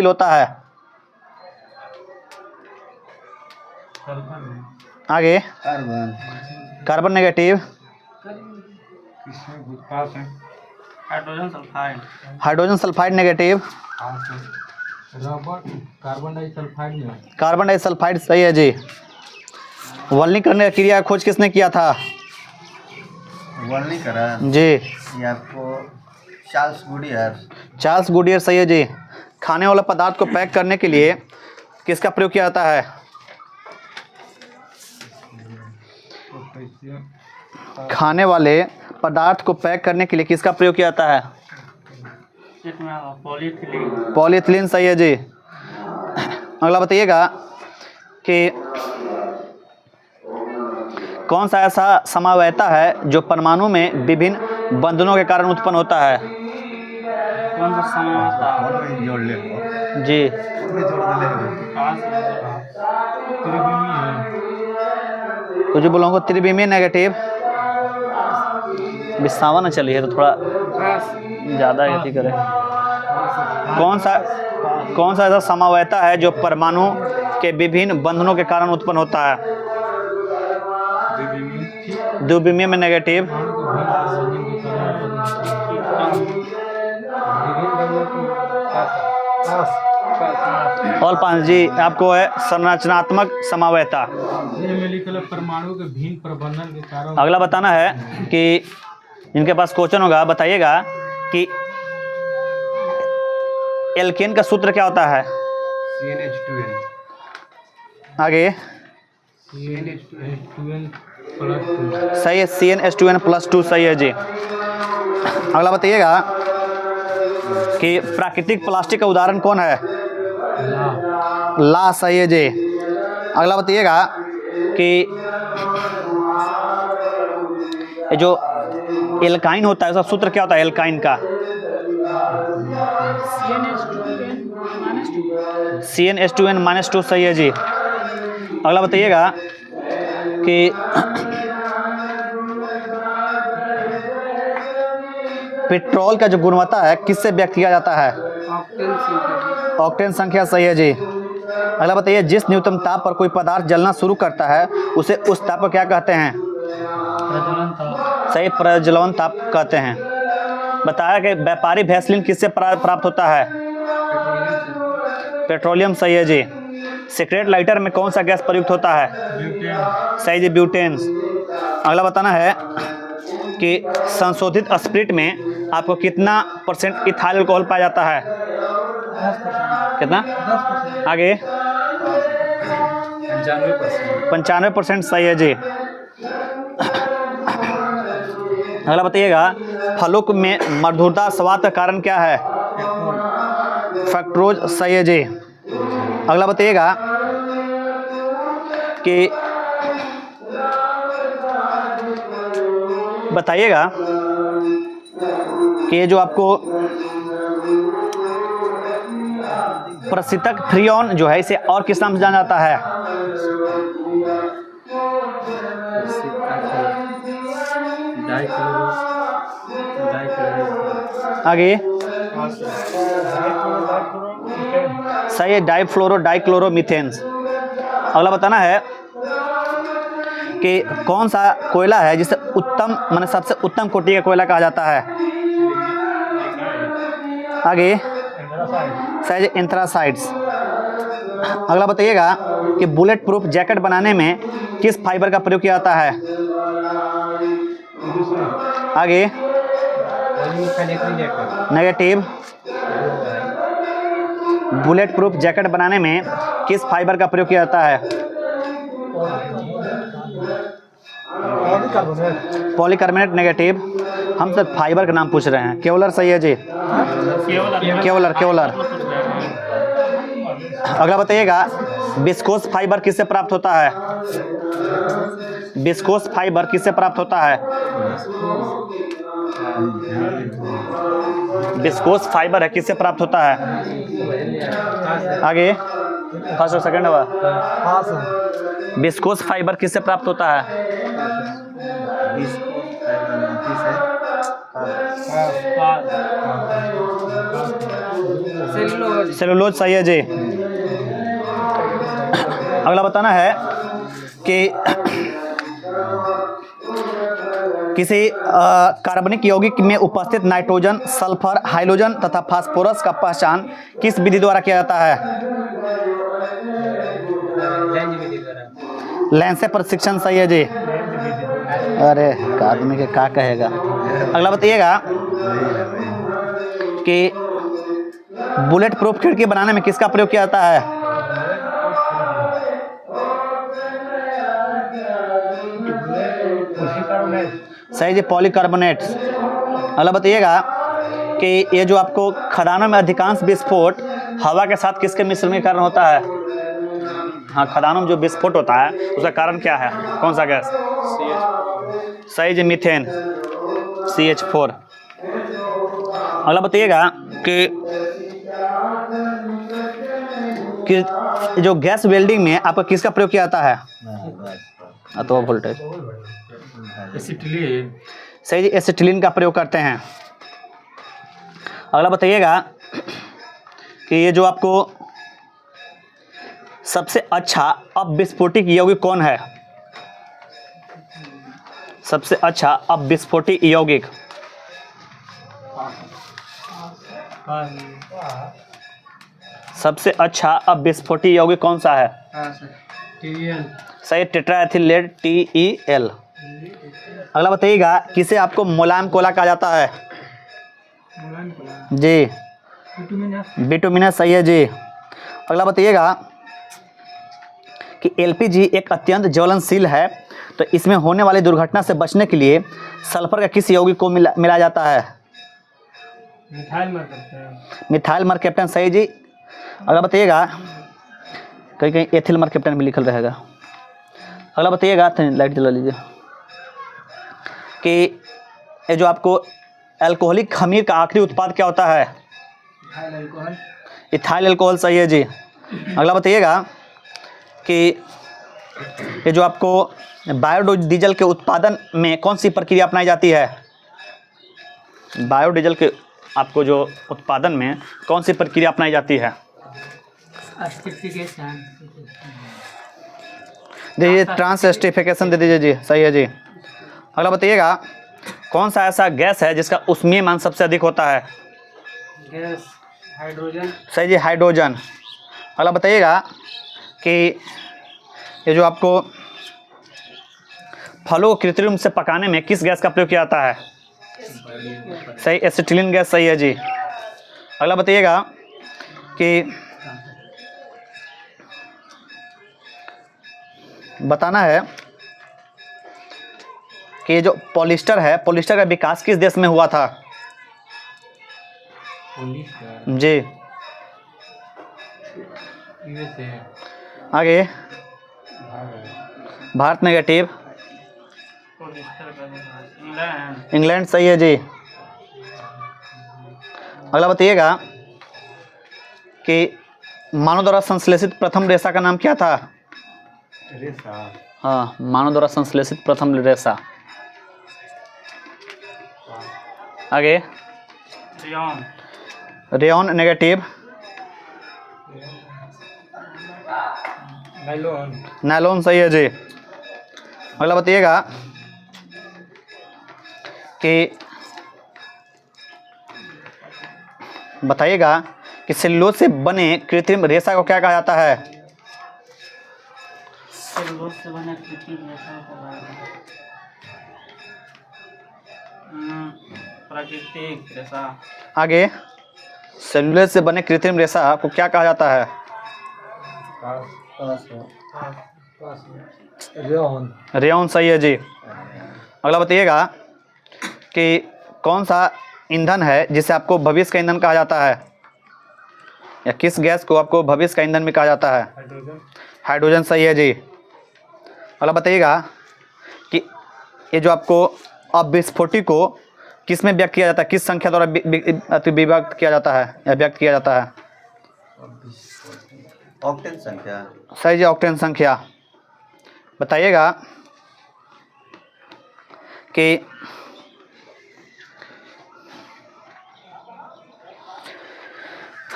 होता है? आगे carbon. Carbon negative. Hydrogen sulphide. Hydrogen sulphide negative. Rubber carbon disulphide में। कार्बन डाइसल्फाइड सही है जी। वल्नीकरण की क्रिया का खोज किसने किया था? वल्नीकरण जी ये आपको चार्ल्स गुडियर। चार्ल्स गुडियर सही है जी। खाने वाला पदार्थ को पैक करने के लिए किसका प्रयोग किया जाता है? खाने वाले पदार्थ को पैक करने के लिए किसका प्रयोग किया जाता है? पॉलीथिलीन। पॉलीथिलीन सही है जी। अगला बताइएगा कि कौन सा ऐसा समवायता है जो परमाणु में विभिन्न बंधनों के कारण उत्पन्न होता है? कौन सा समवायता? जोड़ ले जी कुछ बोलोगे त्रिविमीय नेगेटिव। विस्तावा न चली है तो थोड़ा ज़्यादा गति करे। कौन सा ऐसा समवायता है जो परमाणु के विभिन्न बंधनों के कारण उत्पन्न होता है? द्विविमीय में नेगेटिव। और पांच जी आपको है संरचनात्मक समवायता। परमाणु के भिन्न प्रबंधन के कारण। अगला बताना है कि इनके पास क्वेश्चन होगा, बताइएगा कि एल्केन का सूत्र क्या होता है? CnH2n। आगे सही है CnH2n+2 सही है जी। अगला बताइएगा कि प्राकृतिक प्लास्टिक का उदाहरण कौन है? ला सही है जी। अगला बताइएगा कि ये जो एल्काइन होता है उसका सूत्र क्या होता है एल्काइन का? CnH2n-2 सही है जी। अगला बताइएगा कि पेट्रोल का जो गुणवत्ता है किससे व्यक्त किया जाता है? ऑक्टेन संख्या सही है जी। अगला बताइए जिस न्यूनतम ताप पर कोई पदार्थ जलना शुरू करता है उसे उस ताप को क्या कहते हैं? सही प्रज्वलन ताप कहते हैं। बताया कि व्यापारी वैसलीन किससे प्राप्त होता है? पेट्रोलियम सही है जी। सिगरेट लाइटर में कौन सा गैस प्रयुक्त होता है? सही जी ब्यूटेन। अगला बताना है कि संशोधित स्प्रिट में आपको कितना % इथाइल अल्कोहल पाया जाता है? कितना? आगे 95% सही है जी। अगला बताइएगा फलों में मधुरता स्वाद का कारण क्या है? फ्रक्टोज सही है जी। अगला बताइएगा कि ये जो आपको प्रशीतक फ्रीऑन जो है इसे और किस नाम से जाना जाता है? आगे सही है डाइफ्लोरो-डाइक्लोरोमीथेन। अगला बताना है कि कौन सा कोयला है जिसे उत्तम माने सबसे उत्तम कोटि का कोयला कहा जाता है? आगे सही है एंथ्रासाइड्स। अगला बताइएगा कि बुलेट प्रूफ जैकेट बनाने में किस फाइबर का प्रयोग किया जाता है? आगे नेगेटिव। बुलेट प्रूफ जैकेट बनाने में किस फाइबर का प्रयोग किया जाता है? Polycarbonate negative. हम सब फाइबर का नाम पूछ रहे हैं। केवलर सही है जी। केवलर। अगला बताइएगा विस्कोस फाइबर किससे प्राप्त होता है? विस्कोस फाइबर किससे प्राप्त होता है? विस्कोस फाइबर है किससे प्राप्त होता है? आगे फर्स्ट और सेकंड हुआ। विस्कोस फाइबर किससे प्राप्त होता है? सेलुलोज सही है जी। अगला बताना है कि किसी कार्बनिक यौगिक में उपस्थित नाइट्रोजन, सल्फर, हाइड्रोजन तथा फास्फोरस का पहचान किस विधि द्वारा किया जाता है? लेंस से परीक्षण सही है जी। अरे आदमी के क्या कहेगा। अगला बताइएगा कि बुलेट प्रूफ खिड़की बनाने में किसका प्रयोग किया जाता है? सही जी, पॉलीकार्बोनेट। अगला बताइएगा कि ये जो आपको खदानों में अधिकांश विस्फोट हवा के साथ किसके मिश्रण के कारण होता है? हाँ, खदानों में जो विस्फोट होता है उसका कारण क्या है? कौन सा गैस? सही जी, मीथेन, CH4। अगला बताइएगा कि जो गैस वेल्डिंग में आपको किसका प्रयोग किया जाता है? अथवा वोल्टेज। एसिटिलीन। सही जी, एसिटिलीन का प्रयोग करते हैं। अगला बताइएगा कि ये जो आपको सबसे अच्छा अपविस्फोटक यौगिक कौन है? सबसे अच्छा अपविस्फोटक यौगिक। सबसे अच्छा अपविस्फोटक यौगिक कौन सा है? सही, टेट्राएथिलेट, TeL। अगला बताइएगा किसे आपको मुलायम कोला कहा जाता है? जी, बिटुमिनस सही है जी। अगला बताइएगा कि LPG एक अत्यंत ज्वलनशील है, तो इसमें होने वाली दुर्घटना से बचने के लिए सल्फर का किस यौगिक को मिलाया जाता है? मिथाइल मरकैप्टन सही जी। अगला बताइएगा, कहीं कहीं एथिल मरकैप्टन भी लिखल रहेगा। अगला बताइएगा, लाइट जला लीजिए, कि ये जो आपको अल्कोहलिक खमीर का आखिरी उत्पाद क्या होता है? इथाइल अल्कोहल सही है जी। अगला बताइएगा कि ये जो आपको बायोडीजल के उत्पादन में कौन सी प्रक्रिया अपनाई जाती है? बायोडीजल के आपको जो उत्पादन में कौन सी प्रक्रिया अपनाई जाती है? दीजिए, ट्रांसएस्टिफिकेशन दे दीजिए जी, सही है जी। अगला बताइएगा कौन सा ऐसा गैस है जिसका ऊष्मीय मान सबसे अधिक होता है? Gas hydrogen. सही जी, हाइड्रोजन। अगला बताइएगा कि ये जो आपको फलों को कृत्रिम से पकाने में किस गैस का प्रयोग किया जाता है? सही, एसिटिलीन गैस सही है जी। अगला बताइएगा कि बताना है कि ये जो पॉलिस्टर है, पॉलिस्टर का विकास किस देश में हुआ था? जी, आगे भारत नेगेटिव, इंग्लैंड सही है जी। अगला बताइएगा कि मानव द्वारा संश्लेषित प्रथम रेशा का नाम क्या था? रेशा। हाँ, मानव द्वारा संश्लेषित प्रथम रेशा। आगे रेयॉन नेगेटिव, नायलॉन सही है जी। अगला बताइएगा कि सेलुलोज से बने कृत्रिम रेशा को क्या कहा जाता है? सेलुलोज से बने कृत्रिम रेशा को प्राकृतिक रेशा। आगे सेलुलोज से बने कृत्रिम रेशा को क्या कहा जाता है? रेयॉन सही है जी। अगला बताइएगा कि कौन सा ईंधन है जिसे आपको भविष्य का ईंधन कहा जाता है, या किस गैस को आपको भविष्य का ईंधन भी कहा जाता है? हाइड्रोजन सही है जी। अगला बताइएगा कि ये जो आपको अपविस्फोटक को किस में व्यक्त किया जाता है, किस संख्या द्वारा विभक्त किया जाता है या व्यक्त किया जाता है? ऑक्टेन संख्या। सही जी, ऑक्टेन संख्या। बताइएगा कि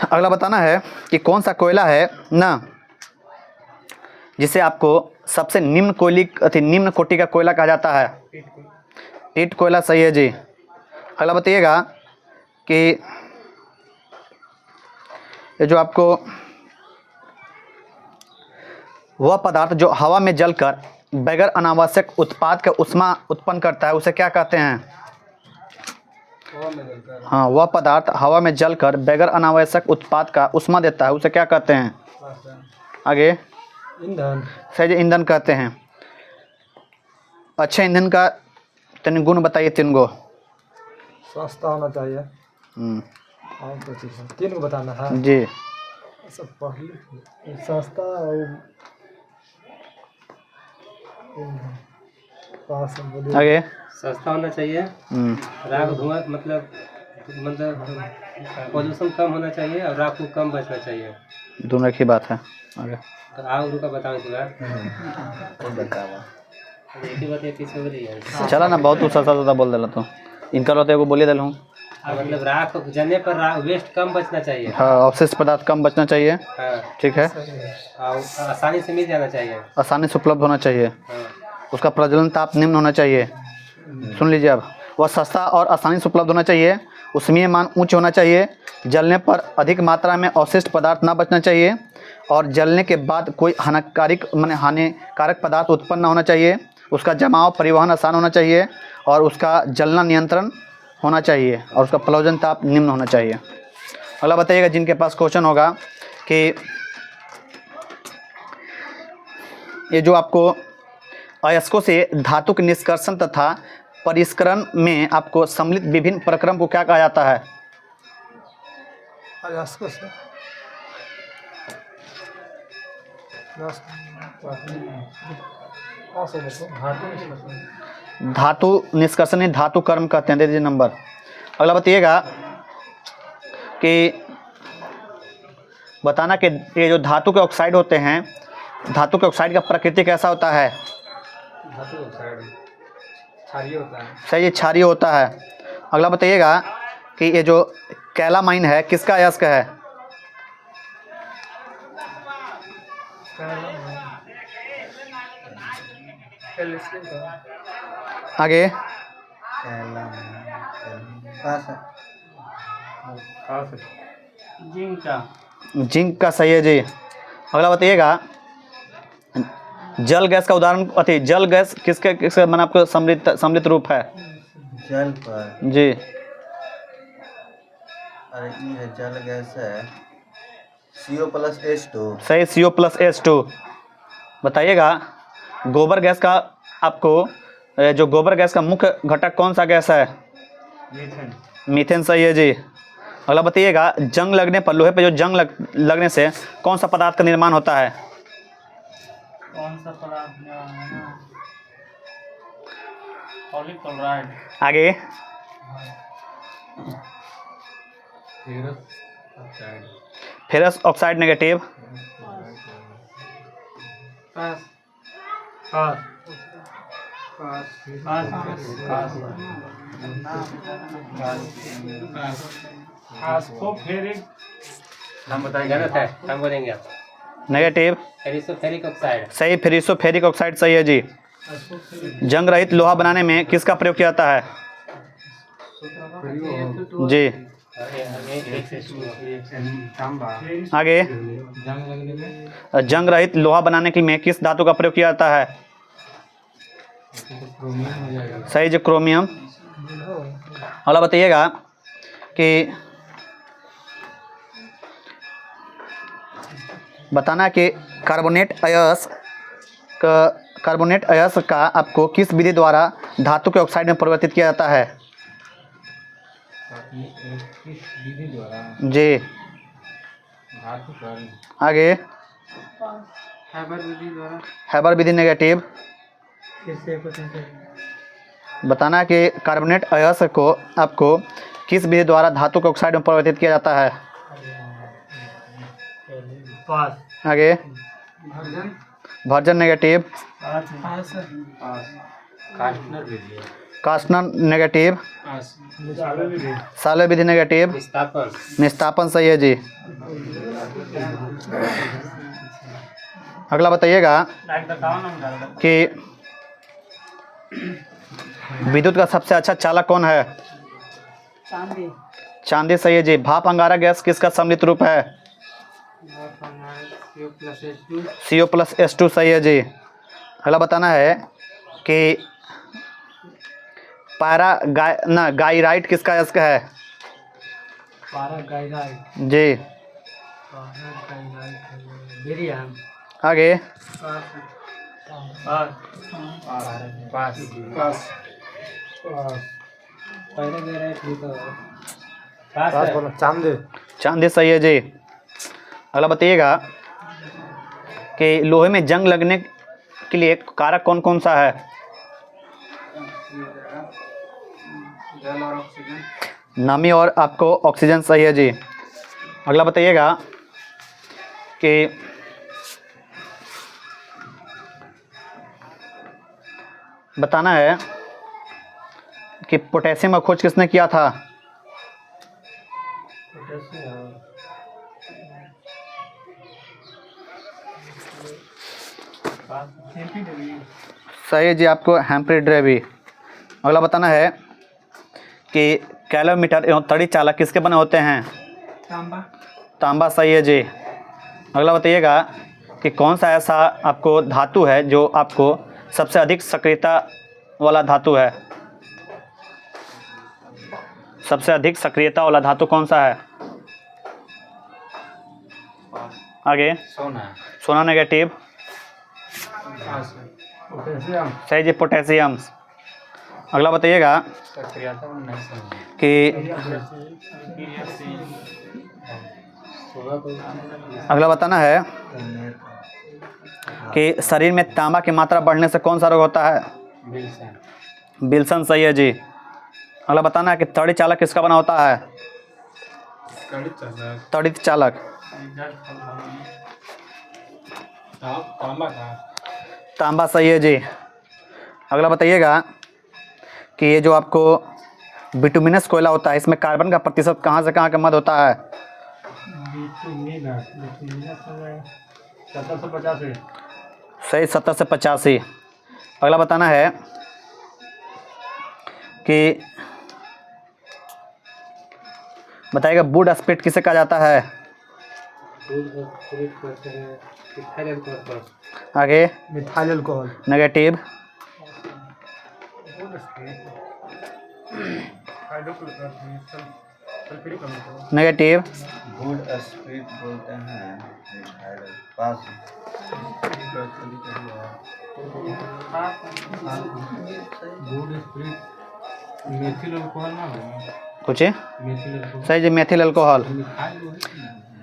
अगला बताना है कि कौन सा कोयला है ना जिसे आपको सबसे निम्न कोटि का कोयला कहा जाता है। ईट कोयला सही है जी। अगला बताइएगा कि ये जो आपको वह पदार्थ जो हवा में जलकर बगैर अनावश्यक उत्पाद का ऊष्मा उत्पन्न करता है उसे क्या कहते हैं? हाँ, वह पदार्थ हवा में जलकर बगैर अनावश्यक उत्पाद का ऊष्मा देता है उसे क्या कहते हैं? आगे ईंधन। सही, ईंधन कहते हैं। अच्छे ईंधन का 3 गुण बताइए, 3 गो। सस्ता होना चाहिए। और कुछ चीज़ 3 को बताना है जी। सब पहले सस्ता और आगे सस्ता होना चाहिए, राख धुआं मतलब पोल्यूशन कम होना चाहिए और राख को कम बचना चाहिए। दोनों एक ही बात है। आगे तो आओ रुका बताओ एक बार। एक ही बात किसी हो रही है। चला ना, बहुत सस्ता बोल दिला तो इनका रहते को बोलिए दिलूँ। मतलब राख जलने पर वेस्ट कम बचना चाहिए। हाँ, अवशिष्ट पदार्थ कम बचना चाहिए। हाँ, ठीक है। और आसानी से मिल जाना चाहिए। आसानी से उपलब्ध होना चाहिए। हाँ। उसका प्रज्वलन ताप निम्न होना चाहिए। सुन लीजिए, अब वह सस्ता और आसानी से उपलब्ध होना चाहिए। उसमें मान उच्च होना चाहिए। जलने पर अधिक मात्रा में अवशिष्ट पदार्थ ना बचना चाहिए और जलने के बाद कोई हानिकारक पदार्थ उत्पन्न न होना चाहिए। उसका जमाव परिवहन आसान होना चाहिए और उसका जलना नियंत्रण होना चाहिए और उसका प्रज्वलन ताप निम्न होना चाहिए। अगला बताइएगा जिनके पास क्वेश्चन होगा कि ये जो आपको अयस्कों से धातु के निष्कर्षण तथा परिष्करण में आपको सम्मिलित विभिन्न प्रक्रम को क्या कहा जाता है? अयस्कों से धातु निष्कर्षण ही धातु कर्म कहते हैं। दे दीजिए नंबर। अगला बताइएगा कि बताना कि ये जो धातु के ऑक्साइड होते हैं, धातु के ऑक्साइड का प्रकृति कैसा होता है? धातु ऑक्साइड क्षारीय होता है। सही, क्षारीय होता है। अगला बताइएगा कि ये जो कैलामाइन है किसका अयस्क है? आगे जिंक का सही है जी। अगला बताइएगा जल गैस का उदाहरण जल गैस किसके मैंने आपको सम्मिलित रूप है? जल पर जी। अरे ये जल गैस है CO+H2। सही, CO+H2। बताइएगा गोबर गैस का आपको जो गोबर गैस का मुख्य घटक कौन सा गैस है? मीथेन सही है जी। अगला बताइएगा जंग लगने पर, लोहे पे जो जंग लगने से कौन सा पदार्थ का निर्माण होता है? कौन सा पदार्थ? पॉलीक्लोराइड। आगे फेरस ऑक्साइड नेगेटिव। हम बताएंगे ना सर, हम बोलेंगे आप। नेगेटिव। फेरिसोफेरिक ऑक्साइड। सही, फेरिसोफेरिक ऑक्साइड सही है जी। जंग रहित लोहा बनाने में किसका प्रयोग किया जाता है? जी। आगे जंग रहित लोहा बनाने के में किस धातु का प्रयोग किया जाता है? सही जी, क्रोमियम। अगला बताइएगा कि बताना कि कार्बोनेट अयस्क का आपको किस विधि द्वारा धातु के ऑक्साइड में परिवर्तित किया जाता है? जी। आगे हैबर विधि नेगेटिव। बताना कि कार्बोनेट अयस्क को आपको किस विधि द्वारा धातु के ऑक्साइड में परिवर्तित किया जाता है? आगे भर्जन नेगेटिव। कास्टनर नेगेटिव, सालों विधि नेगेटिव, विस्थापन निस्तापन सही है जी। अगला बताइएगा कि विद्युत का सबसे अच्छा चालक कौन है? चांदी। चांदी सही है जी। भाप अंगारा गैस किसका सम्मिलित रूप है? CO+H2 सही है जी। अगला बताना है कि गाइराइट किसका यस्क है? जी। आगे चांदी। चांदी सही है जी। अगला बताइएगा कि लोहे में जंग लगने के लिए कारक कौन कौन सा है? नमी और आपको ऑक्सीजन सही है जी। अगला बताइएगा कि बताना है कि पोटेशियम का खोज किसने किया था? सही है जी आपको हैम्फ्री डेवी। अगला बताना है कि कैलोमीटर एवं तड़ी चालक किसके बने होते हैं? तांबा सही है जी। अगला बताइएगा कि कौन सा ऐसा आपको धातु है जो आपको सबसे अधिक सक्रियता वाला धातु है? सबसे अधिक सक्रियता वाला धातु कौन सा है? आगे सोना नेगेटिव, सही जी पोटेशियम। अगला बताइएगा कि अगला बताना है कि शरीर में तांबा की मात्रा बढ़ने से कौन सा रोग होता है? विल्सन सही है जी। अगला बताना है कि तड़ी चालक किसका बना होता है? तड़ित चालक तांबा सही है जी। अगला बताइएगा कि ये जो आपको बिटुमिनस कोयला होता है इसमें कार्बन का प्रतिशत कहाँ से कहाँ का मध्य होता है? 70 से 85। सही 70 से 85। अगला बताना है कि बताइएगा वुड स्प्लिट किसे कहा जाता है? आगे methyl alcohol. Negative, negative, would split बोलते हैं पास मेथिल अल्कोहल ना हो, पूछिए। मेथिल अल्कोहल सही जी मेथिल अल्कोहल।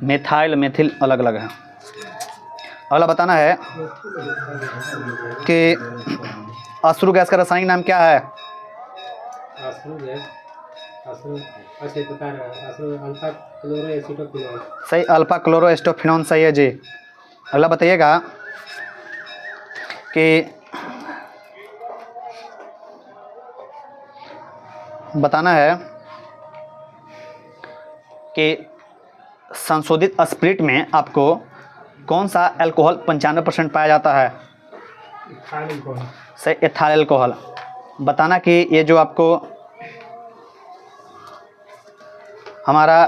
मेथाइल मेथिल अलग अलग है। अगला बताना है कि अश्रु गैस का रासायनिक नाम क्या है? अश्रु गैस, अश्रु अच्छा बता रहा है, अश्रु अल्फा क्लोरो एसिटोफिनॉल। सही अल्फा क्लोरो एस्टोफिनोन सही है जी। अगला बताइएगा कि बताना है कि संशोधित स्पिरिट में आपको कौन सा अल्कोहल 95% पाया जाता है? सही एथाइल अल्कोहल। बताना कि ये जो आपको हमारा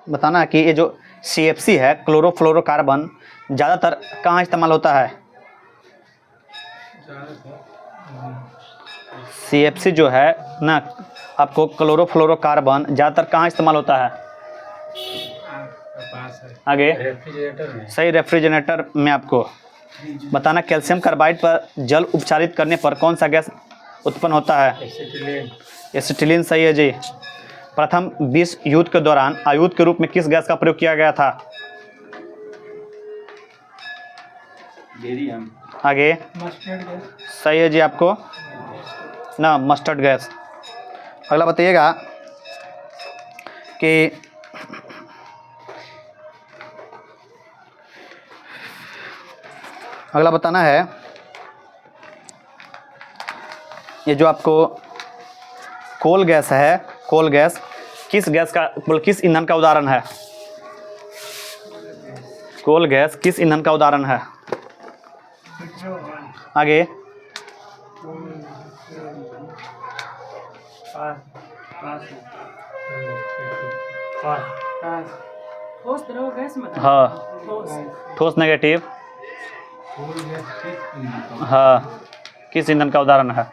बताना कि ये जो CFC है क्लोरोफ्लोरोकार्बन ज़्यादातर कहाँ इस्तेमाल होता है? CFC जो है ना आपको क्लोरोफ्लोरोकार्बन ज़्यादातर कहाँ इस्तेमाल होता है? आगे रेफ्रिजरेटर में। सही रेफ्रिजरेटर में। आपको बताना कैल्शियम कार्बाइड पर जल उपचारित करने पर कौन सा गैस उत्पन्न होता है? एसिटिलीन सही है जी। प्रथम विश्व युद्ध के दौरान आयुध के रूप में किस गैस का प्रयोग किया गया था? बेरियम। आगे मस्टर्ड गैस। सही है जी आपको ना मस्टर्ड गैस। अगला बताइएगा कि अगला बताना है ये जो आपको कोल गैस है, कोल गैस किस गैस का, किस ईंधन का उदाहरण है? कोल गैस किस ईंधन का उदाहरण है? आगे ठोस द्रव गैस में हाँ, ठोस ठोस नेगेटिव, हाँ, किस ईंधन का उदाहरण है?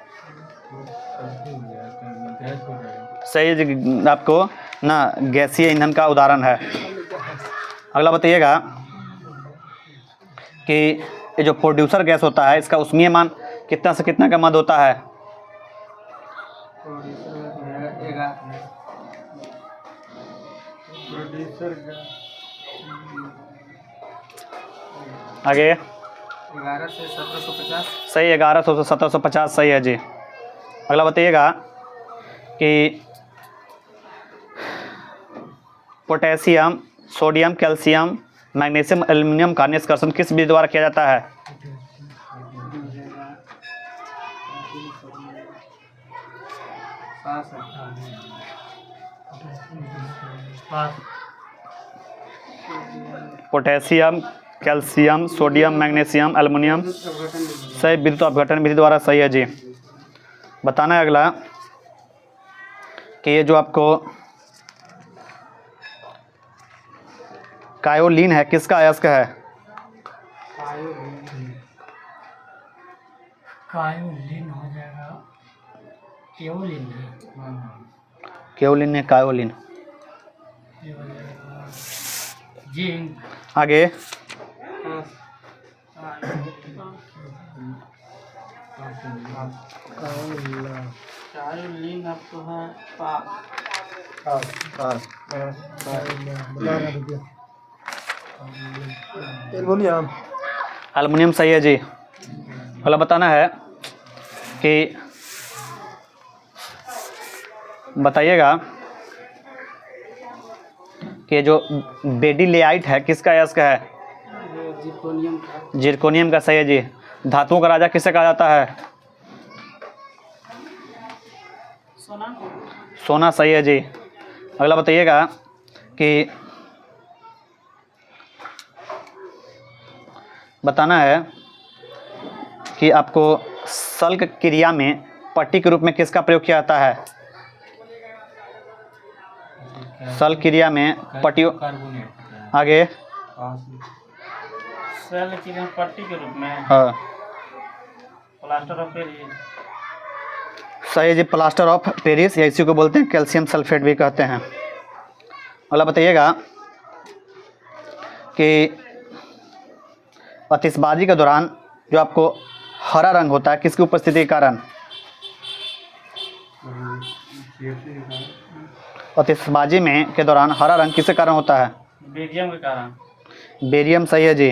सही जी, आपको ना गैसीय ईंधन का उदाहरण है। अगला बताइएगा कि ये जो प्रोड्यूसर गैस होता है इसका उष्मीय मान कितना से कितना का मध्य होता है? आगे 11 से 1750। सही, 1100 से 1750 सही है जी। अगला बताइएगा कि potassium, sodium, calcium, magnesium, aluminium का निष्कर्षण किस विधि द्वारा किया जाता है? Potassium, calcium, sodium, magnesium, aluminium, सही, विद्युत अपघटन विधि द्वारा सही है जी। बताना है अगला कि ये जो आपको कायोलिन है किसका अयस्क है? कायोलिन हो जाएगा, केओलिन है, केओलिन है, कायोलिन। ये हो जाएगा जिंक। आगे कायोलिन आपको है एल्युमिनियम। एल्युमिनियम सही है जी। अगला बताना है कि बताइएगा कि जो बेडिलेआइट है किसका अयस्क है? जिर्कोनियम का। जिरकोनियम का सही है जी। धातुओं का राजा किसे कहा जाता है? सोना। सोना सही है जी। अगला बताइएगा कि बताना है कि आपको सल्क क्रिया में पट्टी के रूप में किसका प्रयोग किया जाता है? सल्क क्रिया में पट्टियों, आगे सेल की पट्टी के रूप में हाँ प्लास्टर ऑफ पेरिस। सही है जी, प्लास्टर ऑफ पेरिस, या इसी को बोलते हैं कैल्शियम सल्फेट भी कहते हैं। अगला बताइएगा कि आतिशबाजी के दौरान जो आपको हरा रंग होता है किसकी उपस्थिति के कारण? आतिशबाजी में के दौरान हरा रंग किसके कारण होता है? बेरियम के कारण। बेरियम सही है जी।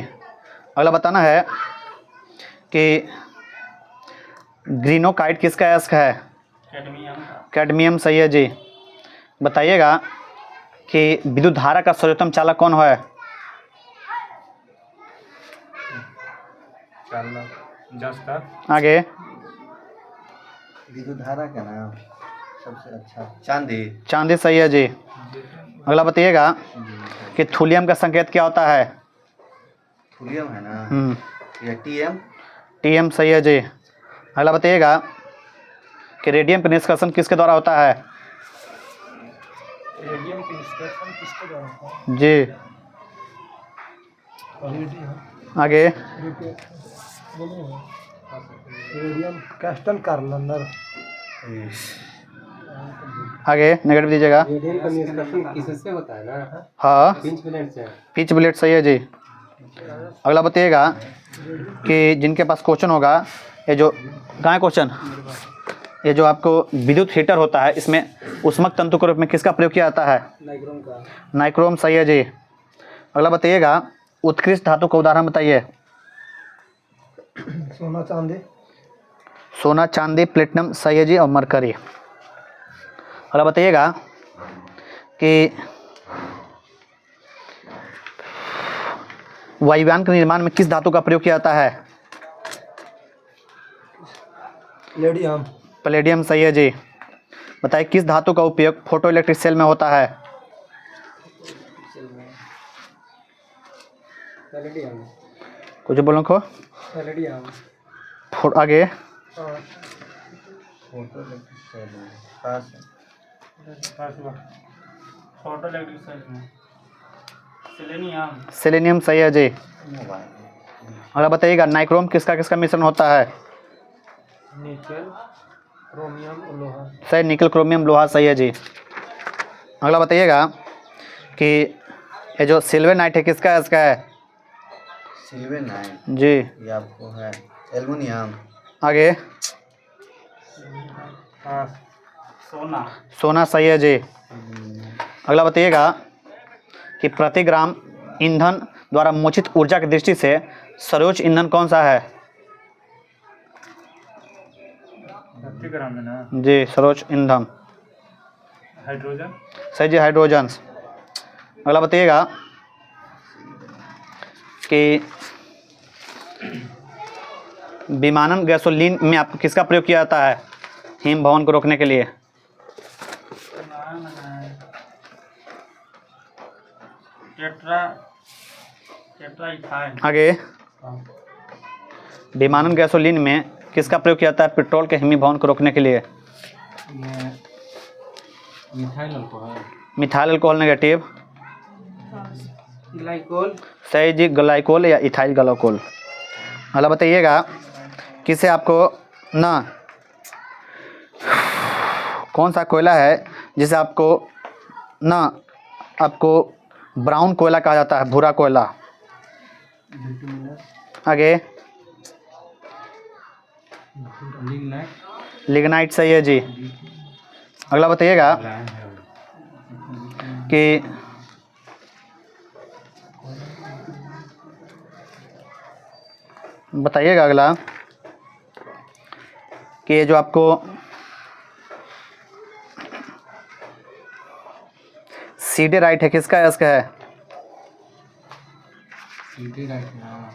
अगला बताना है कि ग्रीनोकाइट किसका अयस्क है? कैडमियम का। कैडमियम सही है जी। बताइएगा कि विद्युत धारा का सर्वोत्तम चालक कौन है? आगे विद्युत धारा का नाम सबसे अच्छा चांदी। चांदी सही है जी। अगला बताइएगा कि थूलियम का संकेत क्या होता है? थूलियम है ना, ये टीएम। टीएम सही है जी। अगला बताइएगा कि रेडियम का निष्कर्षण किसके द्वारा होता है? रेडियम की निष्कर्षण किसके द्वारा होता है? जी। रेडियम आगे रेडियम कैस्टन कार्लनर। आगे नेगेटिव दीजिएगा। रेडियम का निष्कर्षण किससे होता है ना? हाँ, पिंच ब्लेड से। पिच ब्लेड सही है जी। अगला बताइएगा कि जिनके पास क्वेश्चन होगा, ये जो कहाँ है क्वेश्चन, ये जो आपको विद्युत हीटर होता है इसमें उष्मक तंतु के रूप में किसका प्रयोग किया जाता है? नाइक्रोम का। नाइक्रोम सही है जी। अगला बताइएगा उत्कृष्ट धातु का उदाहरण बताइए। सोना चांदी। सोना, चांदी, प्लेटिनम सही है जी, और मरकरी। अगला बताइएगा कि वायुयान के निर्माण में किस धातु का प्रयोग किया जाता है? लेडियम। पैलेडियम सही है जी। बताइए किस धातु का उपयोग फोटो इलेक्ट्रिक सेल में होता है? पैलेडियम। कुछ बोलो को पैलेडियम। आगे फोटो इलेक्ट्रिक सेल में पास फोटो इलेक्ट्रिक सेल में सेलेनियम। सेलेनियम सही है जी। मोबाइल अगला बताइएगा नाइक्रोम किसका किसका मिश्रण होता है? निकल, क्रोमियम और लोहा। सही, निकल क्रोमियम लोहा सही है जी। अगला बताइएगा कि ये जो सिल्वर नाइट है किसका है? इसका है सिल्वर नाइट जी। ये आपको है एल्युमिनियम। आगे हाँ। सोना। सोना सही है जी। अगला बताइएगा कि प्रति ग्राम ईंधन द्वारा मोचित ऊर्जा की दृष्टि से सर्वोच्च ईंधन कौन सा है? प्रति ग्राम में ना जी, सर्वोच्च ईंधन हाइड्रोजन। सही जी, हाइड्रोजन। अगला बताइएगा कि विमानन गैसोलीन में आप किसका प्रयोग किया जाता है हिम भवन को रोकने के लिए? Tetra ethyl. आगे विमानन गैसोलीन में किसका प्रयोग किया जाता है पेट्रोल के हिमी भवन को रोकने के लिए? Methyl alcohol. Methyl alcohol negative glycol. सही जी, ग्लाइकोल या इथाइल ग्लाइकोल। अगला बताइएगा किसे आपको ना कौन सा कोयला है जिसे आपको ना आपको ब्राउन कोयला कहा जाता है, भूरा कोयला? आगे लिग्नाइट सही है जी। अगला बताइएगा कि बताइएगा अगला कि ये जो आपको सीडे राइट है किसका है? इसका है सीधे राइट ना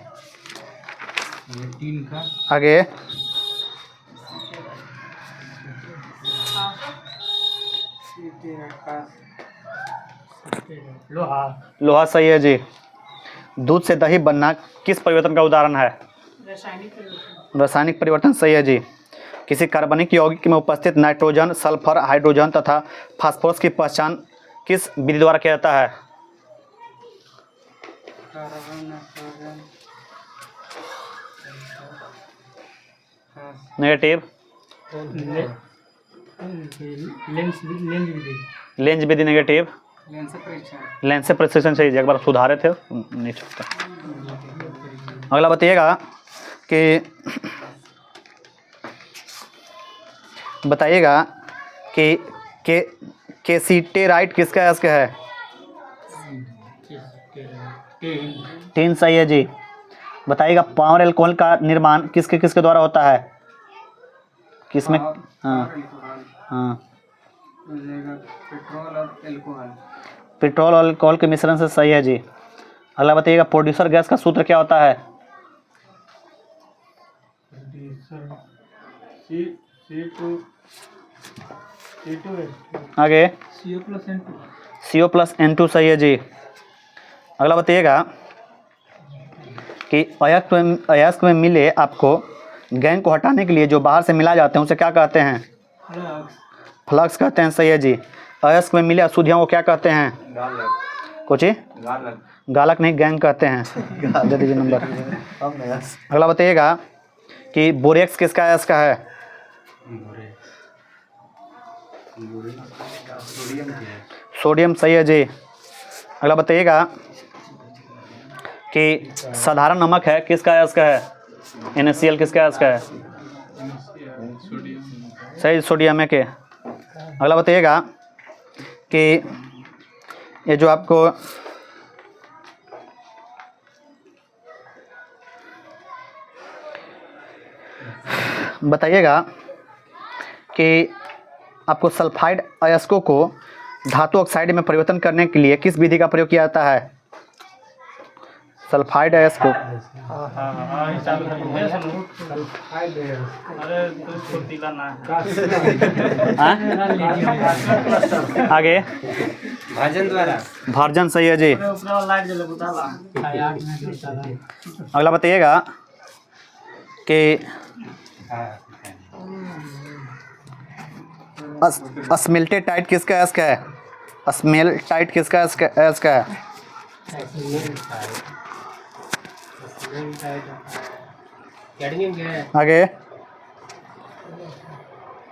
ये तीन का। आगे लोहा। लोहा सही है जी। दूध से दही बनना किस परिवर्तन का उदाहरण है? रासायनिक परिवर्तन सही है जी। किसी कार्बनिक यौगिक में उपस्थित नाइट्रोजन, सल्फर, हाइड्रोजन तथा फास्फोरस की पहचान किस विधि द्वारा किया जाता है? नेगेटिव लेंज विधि नेगेटिव। लेंस से प्रेसिशन सही, एक बार सुधारे थे नहीं छूटता। अगला बताइएगा कि बताइएगा कि केसीटेराइट किसका है? इसका है टीन सही है जी। बताइएगा पावर एल्कोहल का निर्माण किसके किसके द्वारा होता है? किसमें? हाँ हाँ, पेट्रोल और एल्कोहल। पेट्रोल और अल्कोहल के मिश्रण से सही है जी। अगला बताइएगा प्रोड्यूसर गैस का सूत्र क्या होता है? आगे CO+N2 सही है जी। अगला बताइएगा कि अयस्क में मिले आपको गैंग को हटाने के लिए जो बाहर से मिला जाते हैं उसे क्या कहते हैं? फ्लक्स कहते हैं सही है जी। अयस्क में मिले अशुद्धियों को क्या कहते हैं? कुछ गालक नहीं, गैंग कहते हैं। दे दीजिए नंबर। अगला बताइएगा कि बोरेक्स किसका है? इसका है सोडियम सही है जी। अगला बताइएगा कि साधारण नमक है किसका है? इसका है NaCl किसका है? इसका है सही, सोडियम के। अगला बताइएगा कि ये जो आपको बताइएगा कि आपको सल्फाइड अयस्कों को धातु ऑक्साइड में परिवर्तन करने के लिए किस विधि का प्रयोग किया जाता है? सल्फाइड है इसको। हाँ हाँ, ये चालू कर दे सुनो। सल्फाइड है। अरे तू फुर्तीला ना है। हाँ? आगे भाजन द्वारा भार्जन सही है जी। अरे ऊपर वाला लाइट जले बुताला। अगला बताइएगा कि स्मेल्टेड टाइट किसका है? इसका है स्मेल टाइट किसका है? इसका है कैडमियम क्या है? आगे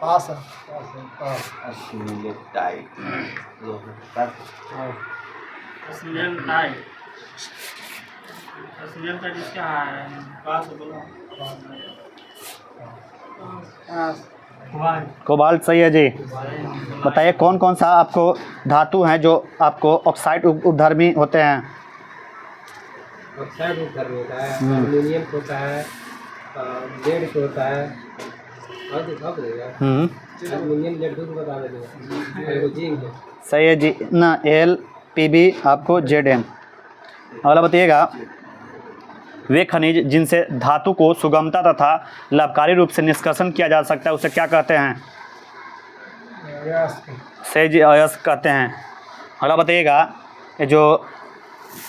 पास है। Tight smell tight. स्मेल का जिसका है बात बोलो। कोबाल्ट सही है जी। बताइए कौन कौन सा आपको धातु हैं जो आपको ऑक्साइड उपधर्मी होते हैं? ऑक्साइड उधर होता है, एल्यूमिनियम होता है, लेड होता है। और दिखा पड़ेगा। एल्यूमिनियम लेड को बता देगा। जिंक सही है जी ना। LPB आपको ZM। अगला बताइएगा वे खनिज जिनसे धातु को सुगमता तथा लाभकारी रूप से निष्कर्षण किया जा सकता है उसे क्या कहते हैं? सही जी, अयस्क कहते हैं। अगला बताइएगा ये जो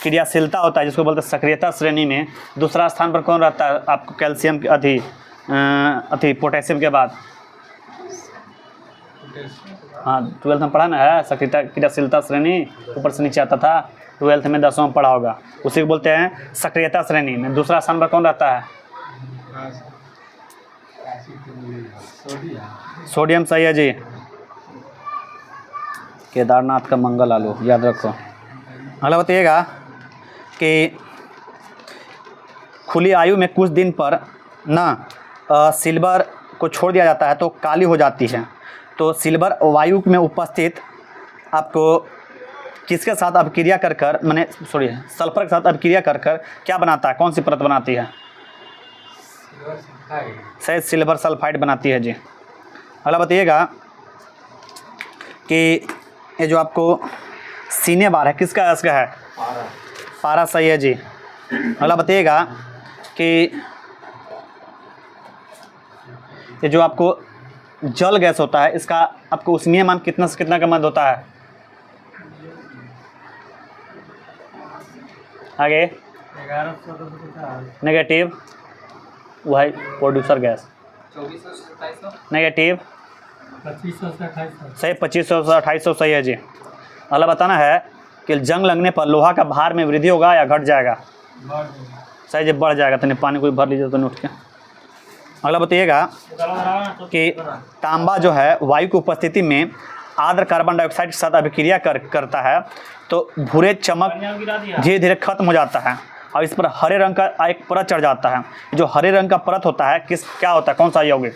क्रियाशीलता होता है जिसको बोलते हैं सक्रियता श्रेणी में दूसरा स्थान पर कौन रहता है आपको? कैल्शियम के अति पोटेशियम के बाद। हाँ 12th में पढ़ा ना है सक्रियता क्रियाशीलता श्रेणी, ऊपर से नीचे आता था। 12th में 10वां में पढ़ा होगा। उसी को बोलते हैं सक्रियता श्रेणी में दूसरा स्थान पर कौन रहता है? सोडियम सही है जी। केदारनाथ का मंगल आलू याद रखो। अगला बताइएगा कि खुली आयु में कुछ दिन पर सिल्वर को छोड़ दिया जाता है तो काली हो जाती है। तो सिल्वर वायु में उपस्थित आपको किसके साथ अभिक्रिया कर मैंने सल्फर के साथ अभिक्रिया कर क्या बनाता है? कौन सी परत बनाती है? सही, सिल्वर सल्फाइड बनाती है जी। अगला बताइएगा कि ये जो आपको सीने बार है किसका? इसका है पारा सही है जी। अगला बताइएगा कि ये जो आपको जल गैस होता है इसका आपको उष्मीय मान कितना से कितना का मध्य होता है? आगे 1100 नेगेटिव वही प्रोड्यूसर गैस 2400 से 2700 नेगेटिव 2500 से 2800। सही 2500 से 2800 सही है जी। अगला बताना है कि जंग लगने पर लोहा का भार में वृद्धि होगा या घट जाएगा? सही जी बढ़ जाएगा। तो पानी कोई भर लीजिए तो उठ के। अगला बताइएगा कि तांबा जो है वायु की उपस्थिति में आर्द्र कार्बन डाइऑक्साइड के साथ अभिक्रिया करता है तो भूरे चमक धीरे धीरे खत्म हो जाता है और इस पर हरे रंग का एक परत चढ़ जाता है। जो हरे रंग का परत होता है क्या होता है? कौन सा यौगिक?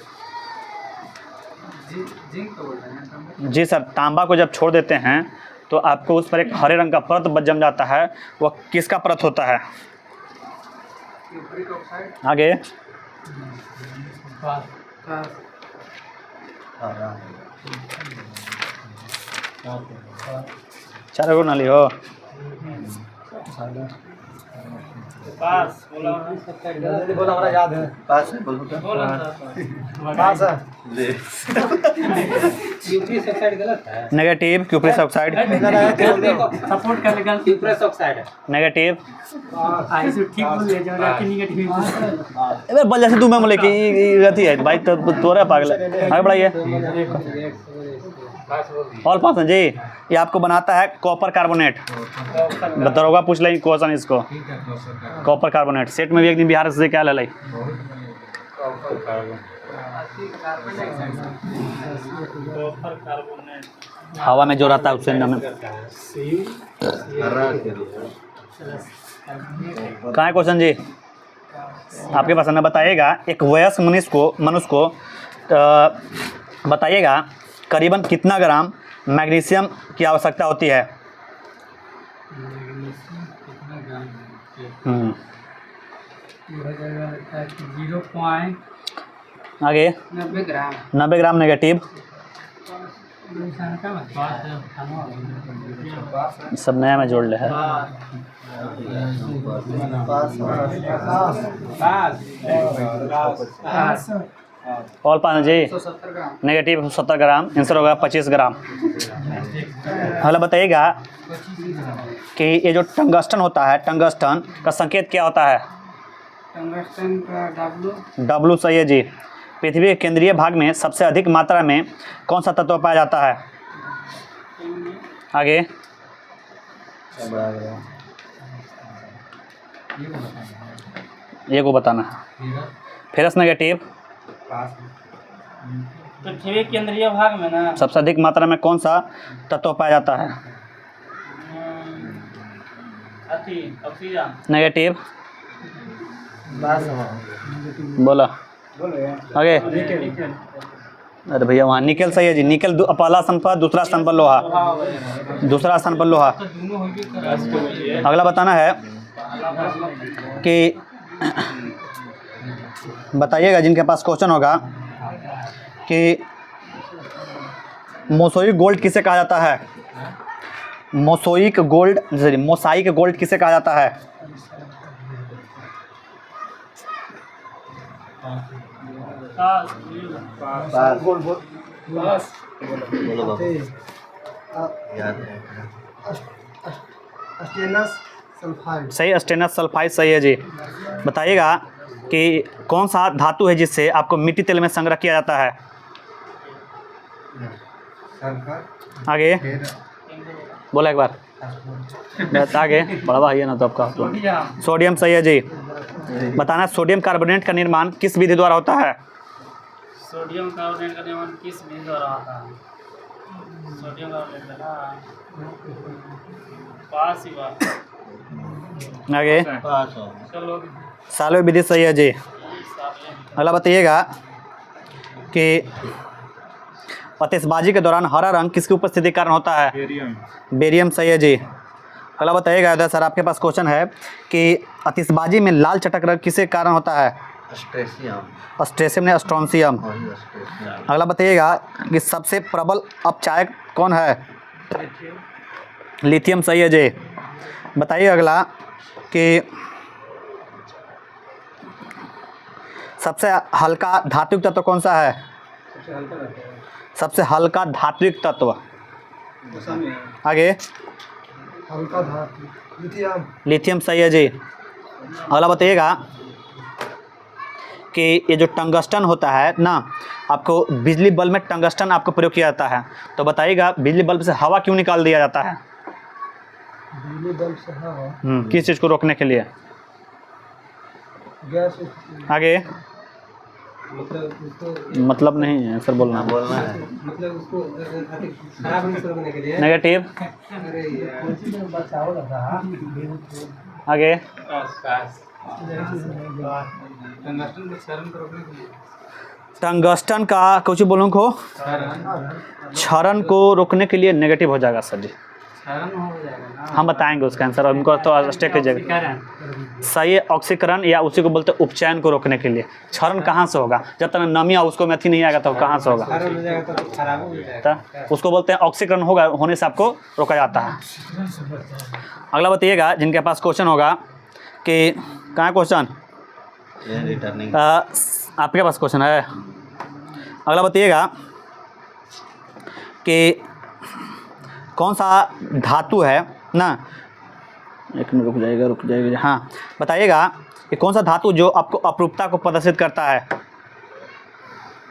जी सर, तांबा को जब छोड़ देते हैं तो आपको उस पर एक हरे रंग का परत जम जाता है। वह किसका परत होता है? आगे चार गो नाली हो। पास बोला जल्दी बोला, हमारा याद है। पास है बोलो तो। पास है। क्यूप्रियस ऑक्साइड गलत है। नेगेटिव क्यूप्रियस ऑक्साइड सपोर्ट कर लेगा। क्यूप्रियस ऑक्साइड है। नेगेटिव ऐसे ठीक बोल ले जाओ कि नेगेटिव। अबे बल जैसे तुम्हें बोले कि गति है भाई तो तोरा पागल है। आगे बढ़ाइए। और पास है जी। ये आपको बनाता है कॉपर कार्बोनेट। दरोगा पूछ लेंगे क्वेश्चन इसको। कॉपर कार्बोनेट सेट में भी एक दिन बिहार से क्या ले हवा में जो रहता है उससे हमें कहाँ है क्वेश्चन जी? आपके पास में बताइएगा एक वयस्क मनुष्य को बताइएगा करीबन कितना ग्राम मैग्नीशियम की आवश्यकता होती है? आगे 90 ग्राम। 90 ग्राम नेगेटिव सब नया में जोड़ ले है। ऑल पान जी नेगेटिव 70 ग्राम, आंसर होगा 25 ग्राम। अगला बताइएगा कि ये जो टंगस्टन होता है, टंगस्टन का संकेत क्या होता है? टंगस्टन का W सही है जी। पृथ्वी के केंद्रीय भाग में सबसे अधिक मात्रा में कौन सा तत्व पाया जाता है? आगे ये को बताना है। फेरस नेगेटिव पृथ्वी केंद्रीय भाग में ना सबसे अधिक मात्रा में कौन सा तत्व पाया जाता है? ऑक्सीजन। नेगेटिव बोला आगे। अरे भैया वहाँ निकल सही है जी। निकल पहला स्थान पर, दूसरा स्थान पर लोहा, दूसरा स्थान पर लोहा। अगला बताना है कि बताइएगा जिनके पास क्वेश्चन होगा कि मोसाइक गोल्ड किसे कहा जाता है? Mosaic gold, sorry mosaic gold किसे कहा जाता है? सही, स्टेनस सल्फाइड सही है जी। बताइएगा कि कौन सा धातु है जिससे आपको मिट्टी तेल में संग्रह किया जाता है? आगे बोला एक बार। आगे बड़ा भाई है ना तो आपका सोडियम सही है जी। बताना सोडियम कार्बोनेट का निर्माण किस विधि द्वारा होता है? सोडियम कार्बोनेट का निर्माण किस विधि द्वारा होता है? सोडियम कार्बोनेट का पास ही बात। आगे चलो सालों विधि सही है जी। अगला बताइएगा कि आतिशबाजी के दौरान हरा रंग किसकी उपस्थिति के कारण होता है? बेरियम सही है जी। अगला बताइएगा इधर सर आपके पास क्वेश्चन है कि आतिशबाजी में लाल चटक रंग किसके कारण होता है? स्ट्रेशियम ने स्ट्रोंसियम। अगला बताइएगा कि सबसे प्रबल अपचायक कौन है? लिथियम सही है जी। बताइए अगला कि सबसे हल्का धात्विक तत्व कौन सा है? सबसे हल्का धात्विक तत्व आगे हल्का धातु लिथियम। लिथियम सही है जी। अगला बताइएगा कि ये जो टंगस्टन होता है ना, आपको बिजली बल्ब में टंगस्टन आपको प्रयोग किया जाता है, तो बताइएगा बिजली बल्ब से हवा क्यों निकाल दिया जाता है? बिजली बल्ब से हवा किस चीज़ को रोकने के लिए? गैस। आगे उसको मतलब नहीं है सर, बोलना है। मतलब उसको खराब नहीं करने के लिए। नेगेटिव अरे यार आगे टंगस्टन का कुछ बोलूँ को क्षरण को रोकने के लिए नेगेटिव हो जाएगा सर जी। हम बताएंगे उसका आंसर, और उनको तो स्टे कीजिएगा। सही है ऑक्सीकरण, या उसी को बोलते हैं उपचयन को रोकने के लिए। क्षरण कहाँ से होगा? जब तक नमी उसको में अथी नहीं आएगा तो कहाँ से होगा? तो उसको बोलते हैं ऑक्सीकरण होगा, होने से आपको रोका जाता है। अगला बताइएगा जिनके पास क्वेश्चन होगा कि कहाँ क्वेश्चन आपके पास क्वेश्चन है। अगला बताइएगा कि कौन सा धातु है ना, एक मिनट रुक जाएगा हाँ, बताइएगा कि कौन सा धातु जो आपको अपरूपता को प्रदर्शित करता है?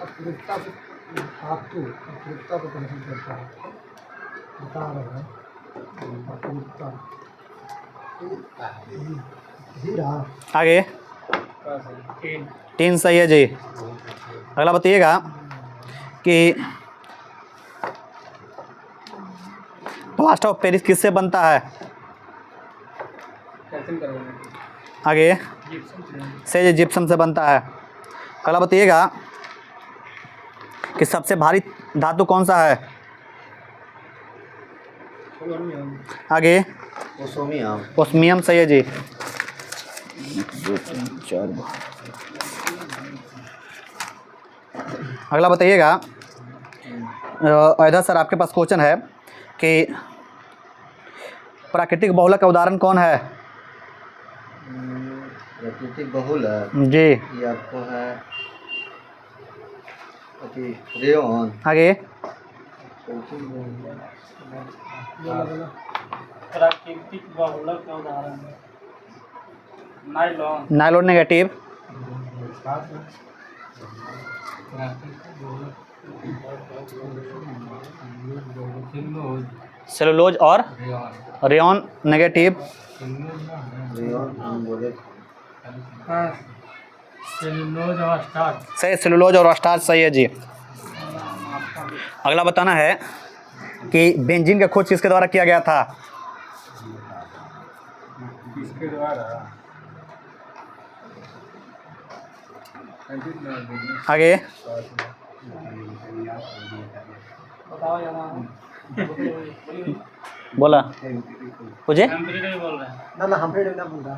अपरूपता को धातु अपरूपता को प्रदर्शित करता है, बता रहे हैं। अपरूपता हीरा। आगे टीन सही है जी। अगला बताइएगा कि प्लास्टर ऑफ पेरिस किससे बनता है? आगे से जिप्सम से बनता है। अगला बताइएगा कि सबसे भारी धातु कौन सा है? आगे ओस्मियम सही है जी। 1 2 3 4 अगला बताइएगा अयोध्या सर आपके पास क्वेश्चन है कि प्राकृतिक बहुलक का उदाहरण कौन है? प्राकृतिक बहुलक जी। ये आपको है रेयॉन। आगे। प्राकृतिक बहुलक का उदाहरण है नाइलॉन। Nylon negative. सेलुलोज और रेयॉन नेगेटिव। रेयॉन बोले सेलुलोज और स्टार्च। सही, सेलुलोज और स्टार्च सही है जी। अगला बताना है कि बेंजीन का खोज किसके द्वारा किया गया था? किसके द्वारा? आगे। बताओ यार। बोला मुझे एम्पिरिकल ही बोल रहे हैं। ना हम फिर ना बोल रहा।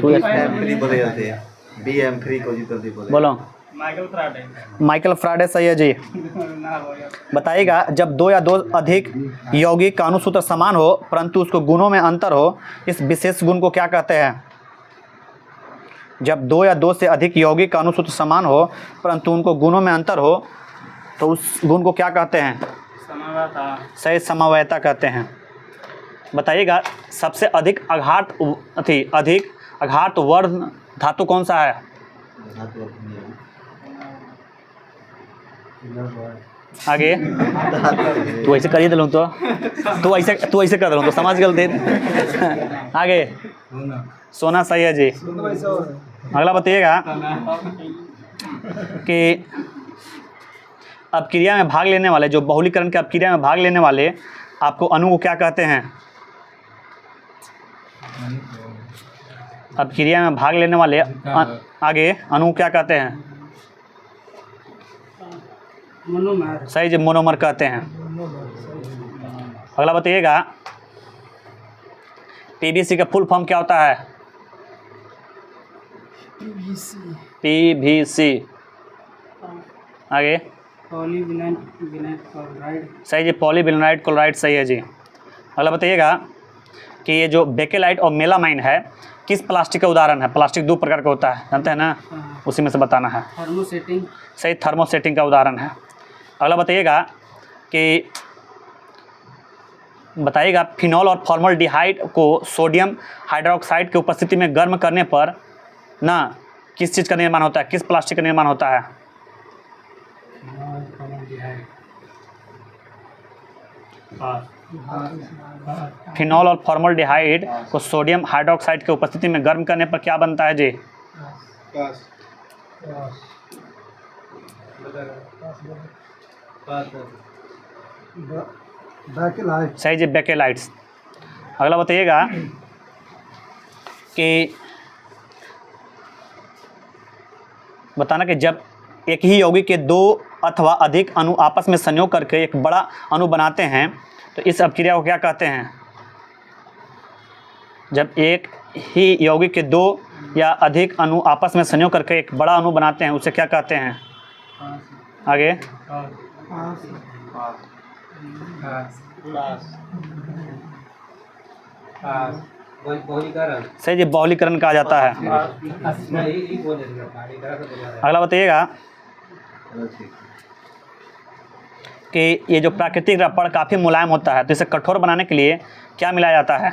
तू एम3 बोले जाते हैं। बी एम3 को जी जल्दी बोले। बोलो। माइकल फ्राडे। माइकल फ्राडे सही है जी। ना हो गया। बताइएगा, जब दो या दो अधिक यौगिक का अणुसूत्र समान हो परंतु उसको गुणों में अंतर हो, इस विशेष गुण को क्या कहते हैं? जब दो या दो से अधिक यौगिक का अणुसूत्र समान हो परंतु उनको गुणों में अंतर हो तो उस गुण को क्या कहते हैं? समवायता। सही, समवायता कहते हैं। बताइएगा, सबसे अधिक आघात वर्ण धातु कौन सा है? आगे। तू ऐसे करिए दिलूँ तो तू ऐसे कर दिलूँ तो समझ गए थे। आगे। सोना सही है जी। अगला बताइएगा कि अपक्रिया में भाग लेने वाले, जो बहुलीकरण के अपक्रिया में भाग लेने वाले आपको अणु को क्या कहते हैं? अपक्रिया में भाग लेने वाले आगे अणु को क्या कहते हैं? मोनोमर। सही जी, मोनोमर कहते हैं। अगला बताइएगा, पीवीसी का फुल फॉर्म क्या होता है? पीवीसी। आगे। Polyvinyl chloride. सही जी, पॉलीविनाइल क्लोराइड सही है जी। अगला बताइएगा कि ये जो बेकेलाइट और मेलामाइन है किस प्लास्टिक का उदाहरण है? प्लास्टिक दो प्रकार का होता है, जानते हैं ना? उसी में से बताना है। थर्मोसेटिंग। सही, थर्मोसेटिंग का उदाहरण है। अगला बताइएगा कि फिनॉल और फॉर्मल्डिहाइड को सोडियम हाइड्रोक्साइड की उपस्थिति में गर्म करने पर ना किस चीज़ का निर्माण होता है? किस प्लास्टिक का निर्माण होता है? फिनॉल और फॉर्मल्डिहाइड को सोडियम हाइड्रोक्साइड की उपस्थिति में गर्म करने पर क्या बनता है जी? बैकेलाइट। सही जी, बेकेलाइट्स। अगला बताइएगा कि बताना कि जब एक ही यौगिक के दो अथवा अधिक अणु आपस में संयोग करके एक बड़ा अणु बनाते हैं तो इस अपक्रिया को क्या कहते हैं? जब एक ही यौगिक के दो या अधिक अणु आपस में संयोग करके एक बड़ा अणु बनाते हैं उसे क्या कहते हैं? आगे। सही जी, बहुलीकरण कहा जाता है। अगला बताइएगा कि ये जो प्राकृतिक रबड़ काफ़ी मुलायम होता है तो इसे कठोर बनाने के लिए क्या मिलाया जाता है?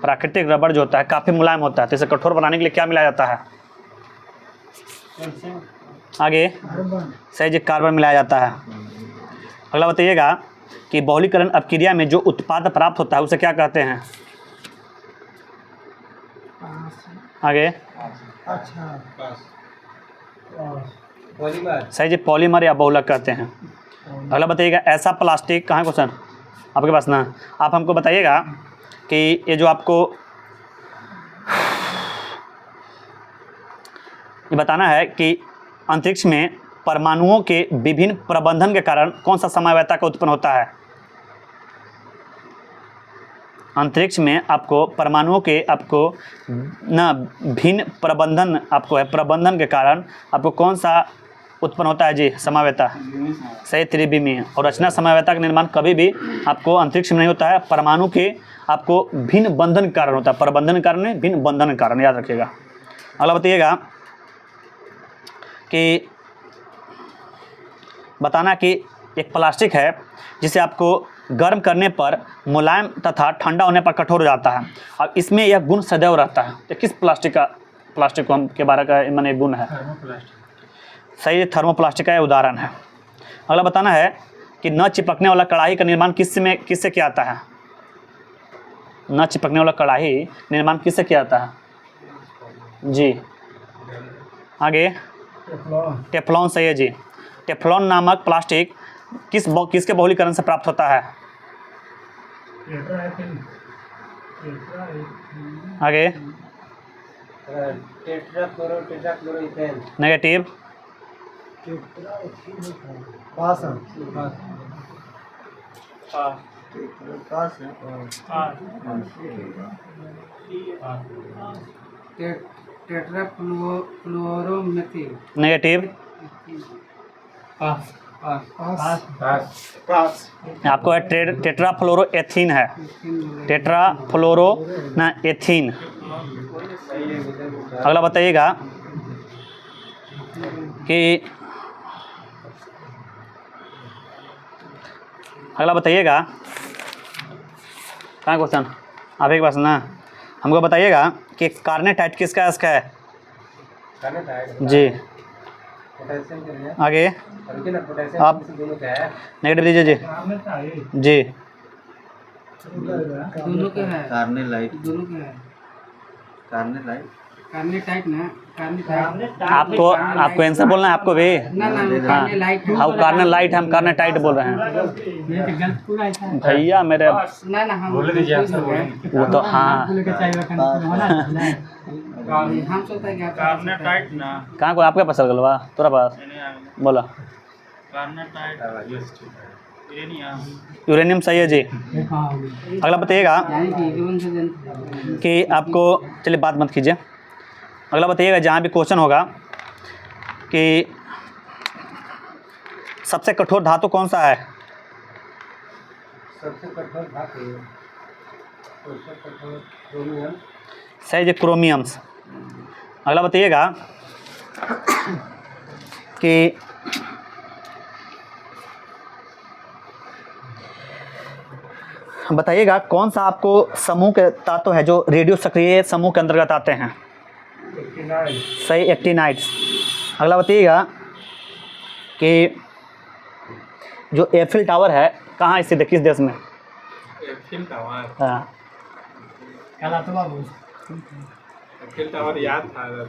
प्राकृतिक रबड़ जो होता है काफ़ी मुलायम होता है तो इसे कठोर बनाने के लिए क्या मिलाया जाता है? आगे। सही जी, कार्बन मिलाया जाता है। अगला बताइएगा कि बहुलीकरण अपक्रिया में जो उत्पाद प्राप्त होता है उसे क्या कहते हैं? आगे। सही जी, पॉलीमर या बहुलक कहते हैं। अगला बताइएगा, ऐसा प्लास्टिक कहाँ क्वेश्चन आपके पास ना, आप हमको बताइएगा कि ये जो आपको ये बताना है कि अंतरिक्ष में परमाणुओं के विभिन्न प्रबंधन के कारण कौन सा समवायता का उत्पन्न होता है? अंतरिक्ष में आपको परमाणुओं के भिन्न प्रबंधन आपको है, प्रबंधन के कारण आपको कौन सा उत्पन्न होता है जी समावेता, सही 3B में। और रचना समावेता का निर्माण कभी भी आपको अंतरिक्ष में नहीं होता है, परमाणु के आपको भिन्न बंधन के कारण होता है, प्रबंधन के कारण नहीं, भिन्न बंधन के कारण, याद रखिएगा। अगला बताइएगा कि बताना कि एक प्लास्टिक है जिसे आपको गर्म करने पर मुलायम तथा ठंडा होने पर कठोर हो जाता है, और इसमें यह गुण सदैव रहता है। तो किस प्लास्टिक को हम के बारे का मैंने गुण है? सही, थर्मोप्लास्टिक का उदाहरण है। अगला बताना है कि न चिपकने वाला कढ़ाई का निर्माण किससे किया जाता है? न चिपकने वाला कढ़ाई निर्माण किससे किया जाता है जी? आगे टेफ्लॉन, सही है जी। टेफ्लॉन नामक प्लास्टिक किसके बहुलीकरण से प्राप्त होता है? आगे नेगेटिव, टेट्राफ्लोरोमेथिल, नेगेटिव, आपको है टेट्राफ्लोरोएथीन है, टेट्राफ्लोरो ना एथीन। अगला बताइएगा कि कहाँ क्वेश्चन आप एक बार ना हमको बताइएगा कि कार्नेटाइट किसका अयस्क है जी? आगे आप नेगेटिव दीजिए जी। जी दोनों के है, कार्नेलाइट, दोनों के है। कार्नेलाइट, कार्नेटाइट ना, कार्नेटाइट आपको आंसर बोलना है आपको भी। ना कार्नेलाइट है। हम कार्नेलाइट, हम कार्नेटाइट बोल रहे हैं भैया मेरे। ना हम बोल दीजिए वो तो हाँ, हम सोचता है कि कार्नेटाइट ना, कहाँ को आपके पास गलवा तोरा पास बोला? कार्नेटाइट यूरेनियम, सही है जी। अगला बताइएगा कि आपको, चलिए बात मत कीजिए। अगला बताइएगा जहाँ भी क्वेश्चन होगा कि सबसे कठोर धातु कौन सा है? सबसे कठोर धातु, सबसे कठोर क्रोमियम, सही जी, क्रोमियम। अगला बताइएगा कि बताइएगा कौन सा आपको समूह के तत्व है जो रेडियो सक्रिय समूह के अंतर्गत आते हैं? सही, एक्टिनाइड्स। अगला बताइएगा कि जो एफिल टावर है कहाँ स्थित है, किस देश में? एफिल टावर, हाँ, एफिल टावर याद था,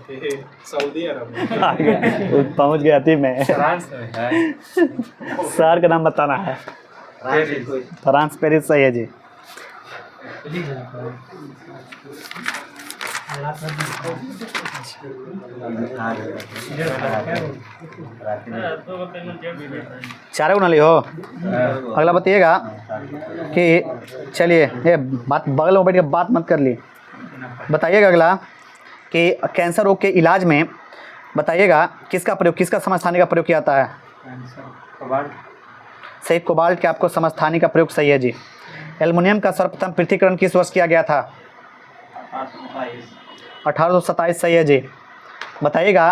सऊदी अरब में पहुँच गया थी मैं। फ्रांस में है। शहर का नाम बताना है। फ्रांस, पेरिस, सही है जी। चारों नाली हो। अगला बताइएगा कि, चलिए ये बात बगल में बैठ के बात मत कर ली। बताइएगा अगला कि कैंसर रोग के इलाज में बताइएगा किसका समस्थानी का प्रयोग किया जाता है? सही, कोबाल्ट के आपको समस्थानी का प्रयोग, सही है जी। एल्युमिनियम का सर्वप्रथम पृथक्करण किस वर्ष किया गया था? 1827, सही है जी। बताइएगा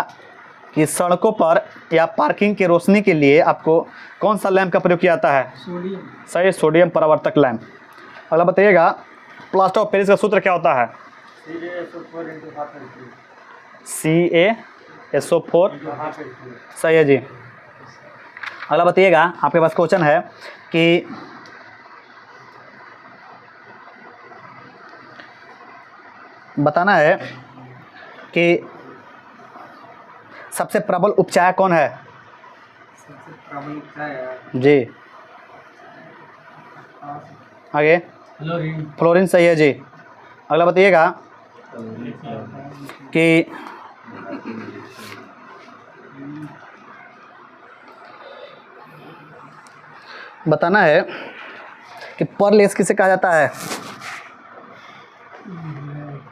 कि सड़कों पर या पार्किंग की रोशनी के लिए आपको कौन सा लैंप का प्रयोग किया जाता है? सही, सोडियम परावर्तक लैंप। अगला बताइएगा प्लास्टर ऑफ पेरिस का सूत्र क्या होता है? CaSO4, सही है जी। अगला बताइएगा, आपके पास क्वेश्चन है कि बताना है कि सबसे प्रबल उपचार कौन है? सबसे प्रबल उपचार जी। आगे फ्लोरीन, सही है जी। अगला बताइएगा कि बताना है कि परलेस किसे कहा जाता है?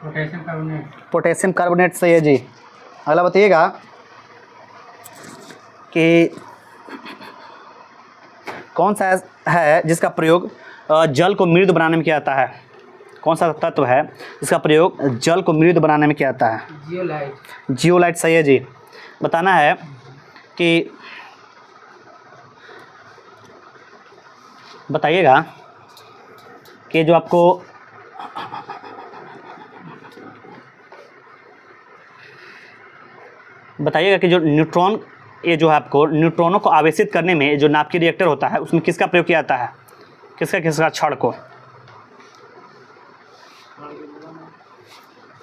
पोटेशियम कार्बोनेट, पोटेशियम कार्बोनेट, सही है जी। अगला बताइएगा कि कौन सा है जिसका प्रयोग जल को मृदु बनाने में किया जाता है? कौन सा तत्व है जिसका प्रयोग जल को मृदु बनाने में किया जाता है? जियोलाइट। जियोलाइट सही है जी। बताना है कि बताइएगा कि जो आपको बताइएगा कि जो न्यूट्रॉन, ये जो है आपको न्यूट्रॉनों को आवेशित करने में जो नाभिकीय रिएक्टर होता है उसमें किसका प्रयोग किया जाता है? किसका छड़ को?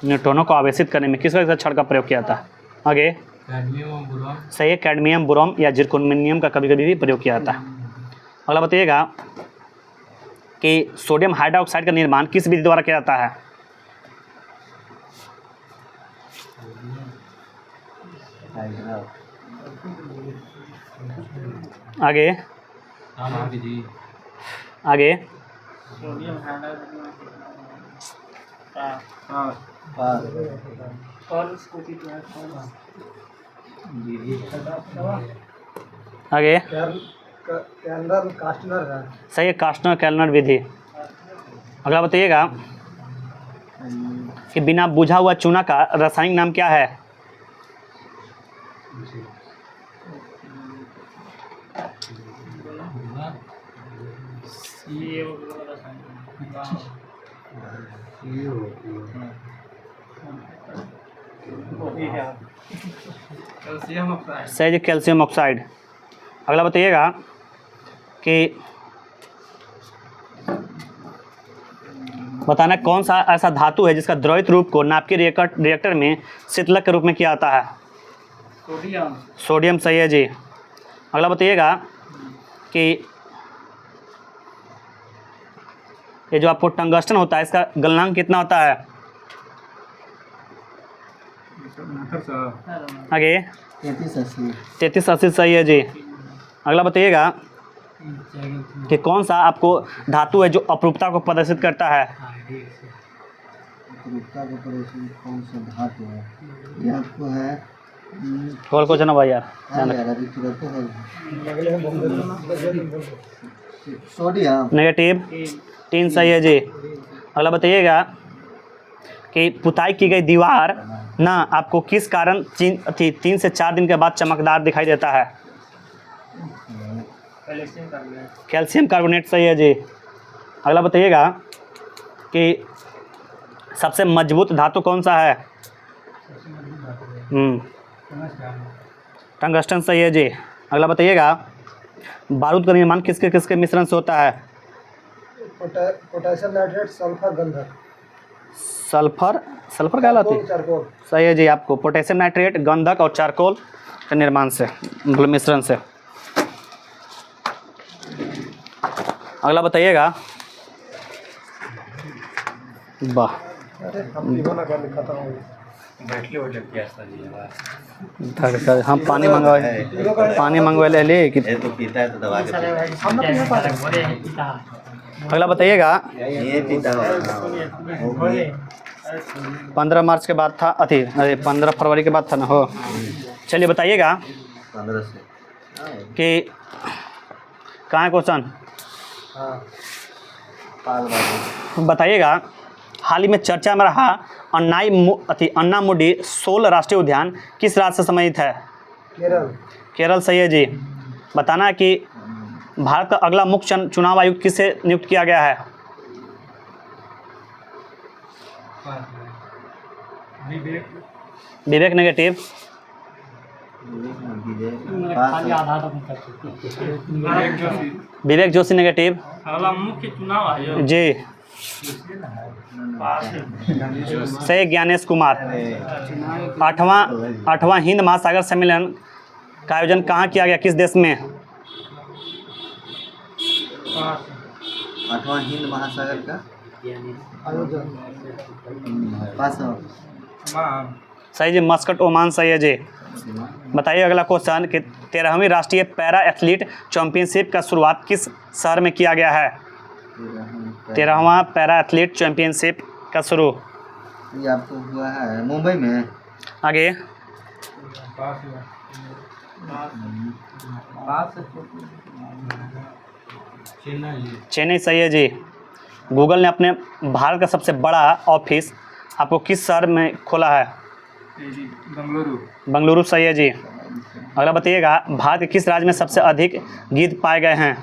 न्यूट्रॉनों को आवेशित करने में किसका छड़ का प्रयोग किया जाता है? आगे सही है, कैडमियम, बोरॉन या जिर्कोनियम का कभी कभी भी प्रयोग किया जाता है। अगला बताइएगा कि सोडियम हाइड्रोक्साइड का निर्माण किस विधि द्वारा किया जाता है? आगे आगे सोडियम आगे कैंडल कास्टनर है। सही है, कास्टनर कैलनर विधि। अगला बताइएगा कि बिना बुझा हुआ चूना का रासायनिक नाम क्या है? Calcium oxide. सही है, कैल्शियम ऑक्साइड। अगला बताइएगा कि बताना कौन सा ऐसा धातु है जिसका द्रवित रूप को नाभिकीय रिएक्टर में शीतलक के रूप में किया जाता है? सोडियम। सोडियम सही है जी। अगला बताइएगा कि ये जो आपको टंगस्टन होता है इसका गलनांक कितना होता है? आगे 3380 सही है जी। अगला बताइएगा कि कौन सा आपको धातु है जो अपरूपता को प्रदर्शित करता है? कौन सा धातु है? ये आपको है खोल को जना भाई यार। सोडियम। नेगेटिव 3 सही है जी। अगला बताइएगा कि पुताई की गई दीवार ना आपको किस कारण 3 से 4 दिन के बाद चमकदार दिखाई देता है? कैल्शियम कार्बोनेट सही है जी। अगला बताइएगा कि सबसे मजबूत धातु कौन सा है? टंगस्टन सही है जी। अगला बताइएगा बारूद का निर्माण किसके किसके मिश्रण से होता है? पोटेशियम नाइट्रेट, सल्फर, गंधक। सल्फर कहलाती है। चारकोल। सही है जी। आपको पोटेशियम नाइट्रेट, गंधक और चारकोल के निर्माण से, मतलब मिश्रण से। अगला बताइएगा वाह हम पानी मंगवा ले कि तो पीता है तो दबा के अगला बताइएगा ये पीता है 15 मार्च के बाद था, अरे 15 फरवरी के बाद था ना हो। चलिए बताइएगा 15 से कि कहाँ है क्वेश्चन? बताइएगा हाल ही में चर्चा में रहा अन्नामुडी सोल राष्ट्रीय उद्यान किस राज्य से संबंधित है? केरल। केरल सही है जी। बताना है कि भारत का अगला मुख्य चुनाव आयुक्त किसे नियुक्त किया गया है? विवेक नेगेटिव। विवेक जोशी नेगेटिव। अगला मुख्य चुनाव आयोग जी सही, ज्ञानेश कुमार। 8वां हिंद महासागर सम्मेलन का आयोजन कहाँ किया गया, किस देश में? 8वां हिंद महासागर का आयोजन पास सही जी, मस्कट ओमान सही है जी। बताइए अगला क्वेश्चन कि 13वीं राष्ट्रीय पैरा एथलीट चैंपियनशिप का शुरुआत किस शहर में किया गया है? 13वां पैरा एथलीट चैंपियनशिप का शुरू ये आपको हुआ है मुंबई में। आगे चेन्नई सही है जी। गूगल ने अपने भारत का सबसे बड़ा ऑफिस आपको किस शहर में खोला है? बंगलुरु सही है जी। अगला बताइएगा, भारत के किस राज्य में सबसे अधिक गिद्ध पाए गए हैं?